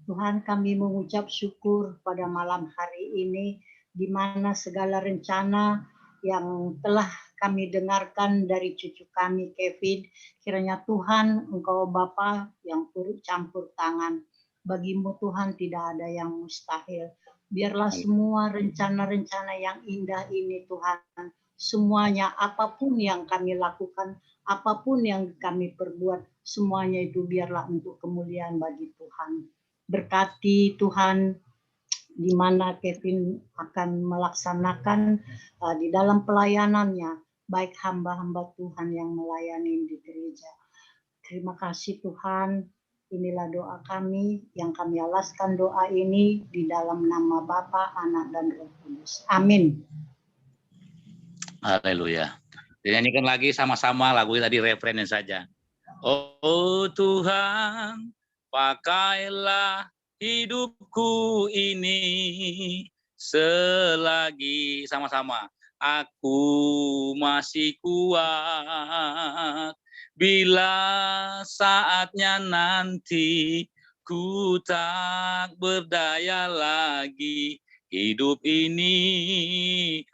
Tuhan kami mengucap syukur pada malam hari ini, di mana segala rencana yang telah kami dengarkan dari cucu kami Kevin, kiranya Tuhan Engkau Bapa yang turut campur tangan. Bagimu Tuhan tidak ada yang mustahil. Biarlah semua rencana-rencana yang indah ini Tuhan, semuanya apapun yang kami lakukan, apapun yang kami perbuat, semuanya itu biarlah untuk kemuliaan bagi Tuhan. Berkati Tuhan di mana Kevin akan melaksanakan di dalam pelayanannya, baik hamba-hamba Tuhan yang melayani di gereja. Terima kasih Tuhan, inilah doa kami yang kami alaskan doa ini di dalam nama Bapa, Anak, dan Roh Kudus. Amin. Haleluya. Dinyanyikan lagi sama-sama lagu tadi referennya saja. Oh Tuhan, pakailah hidupku ini selagi sama-sama aku masih kuat. Bila saatnya nanti ku tak berdaya lagi, hidup ini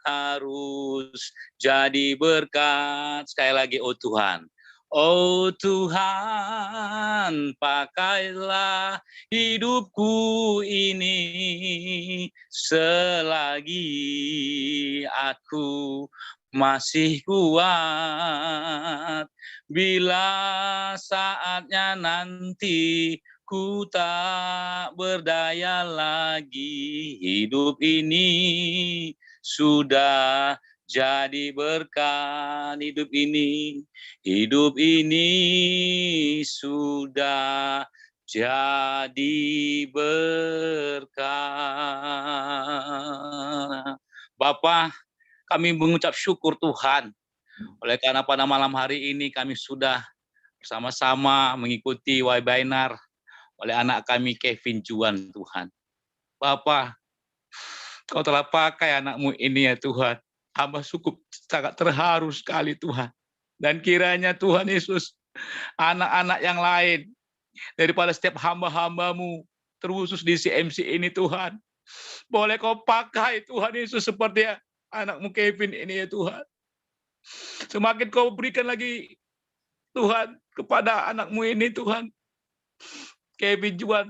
harus jadi berkat. Sekali lagi, oh Tuhan. Oh Tuhan, pakailah hidupku ini selagi aku masih kuat. Bila saatnya nanti ku tak berdaya lagi, hidup ini sudah jadi berkat. Hidup ini sudah jadi berkat. Bapa, kami mengucap syukur Tuhan, oleh karena pada malam hari ini kami sudah bersama-sama mengikuti webinar oleh anak kami Kevin Juan Tuhan. Bapa, Kau telah pakai anakmu ini ya Tuhan. Hamba cukup sangat terharu sekali Tuhan. Dan kiranya Tuhan Yesus, anak-anak yang lain, daripada setiap hamba-hambamu, terkhusus di CMC ini Tuhan, boleh Kau pakai Tuhan Yesus seperti anakmu Kevin ini ya Tuhan. Semakin Kau berikan lagi Tuhan kepada anakmu ini Tuhan, Kevin Juan,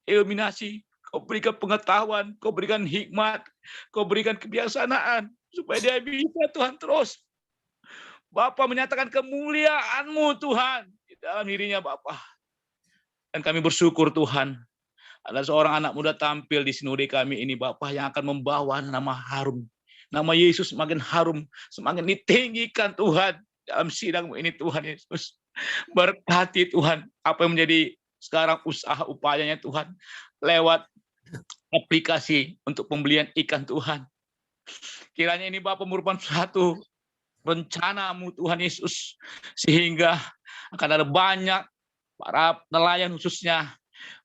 iluminasi, Kau berikan pengetahuan, Kau berikan hikmat, Kau berikan kebiasaan, supaya dia bisa Tuhan terus Bapa menyatakan kemuliaan-Mu Tuhan di dalam dirinya Bapa. Dan kami bersyukur Tuhan, ada seorang anak muda tampil di sinode kami ini Bapa yang akan membawa nama harum. Nama Yesus semakin harum, semakin ditinggikan Tuhan dalam sidang ini Tuhan Yesus. Berkati Tuhan apa yang menjadi sekarang usaha upayanya Tuhan lewat aplikasi untuk pembelian ikan Tuhan. Kiranya ini Bapa merupakan suatu rencana-Mu Tuhan Yesus, sehingga akan ada banyak para nelayan khususnya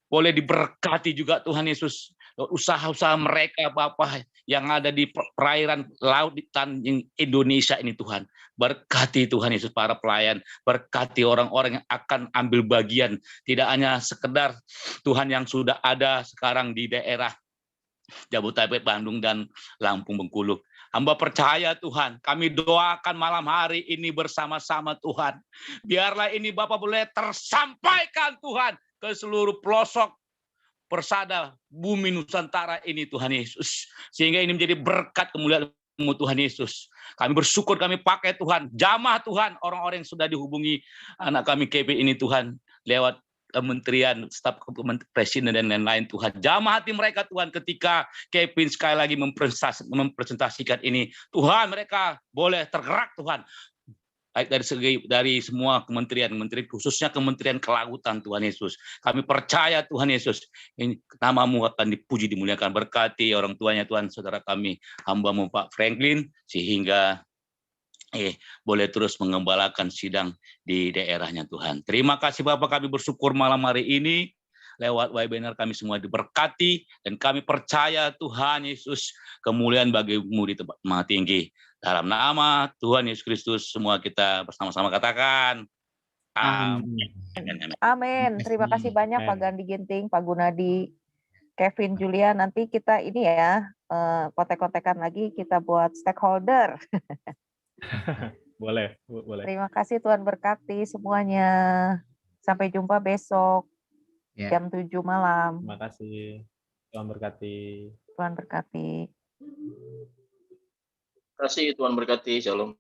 boleh diberkati juga Tuhan Yesus, usaha-usaha mereka Bapa yang ada di perairan laut di Tanjung Indonesia ini Tuhan. Berkati Tuhan Yesus para pelayan, berkati orang-orang yang akan ambil bagian, tidak hanya sekedar Tuhan yang sudah ada sekarang di daerah Jabodetabek, Bandung, dan Lampung, Bengkulu. Hamba percaya Tuhan, kami doakan malam hari ini bersama-sama Tuhan. Biarlah ini Bapak boleh tersampaikan Tuhan ke seluruh pelosok persada bumi Nusantara ini Tuhan Yesus. Sehingga ini menjadi berkat kemuliaan-Mu Tuhan Yesus. Kami bersyukur kami pakai Tuhan, jamah Tuhan, orang-orang yang sudah dihubungi anak kami KB ini Tuhan, lewat kementerian, staf presiden dan lain-lain Tuhan. Jamah hati mereka Tuhan ketika Kevin sekali lagi mempresentasikan ini. Tuhan mereka boleh tergerak Tuhan. Baik dari semua kementerian khususnya Kementerian Kelautan Tuhan Yesus. Kami percaya Tuhan Yesus, ini nama-Mu akan dipuji dimuliakan. Berkati orang tuanya Tuhan, saudara kami, hamba-Mu Pak Franklin, sehingga boleh terus mengembalakan sidang di daerahnya Tuhan. Terima kasih Bapak, kami bersyukur malam hari ini lewat webinar kami semua diberkati dan kami percaya Tuhan Yesus kemuliaan bagi-Mu di tempat maha tinggi. Dalam nama Tuhan Yesus Kristus semua kita bersama-sama katakan amin. Amin. Terima kasih banyak Pak Gandhi Ginting, Pak Gunadi, Kevin Julian. Nanti kita ini ya kontek-kontekan lagi, kita buat stakeholder. Boleh. Terima kasih, Tuhan berkati semuanya. Sampai jumpa besok jam 7 malam. Terima kasih. Tuhan berkati. Tuhan berkati. Terima kasih, Tuhan berkati. Shalom.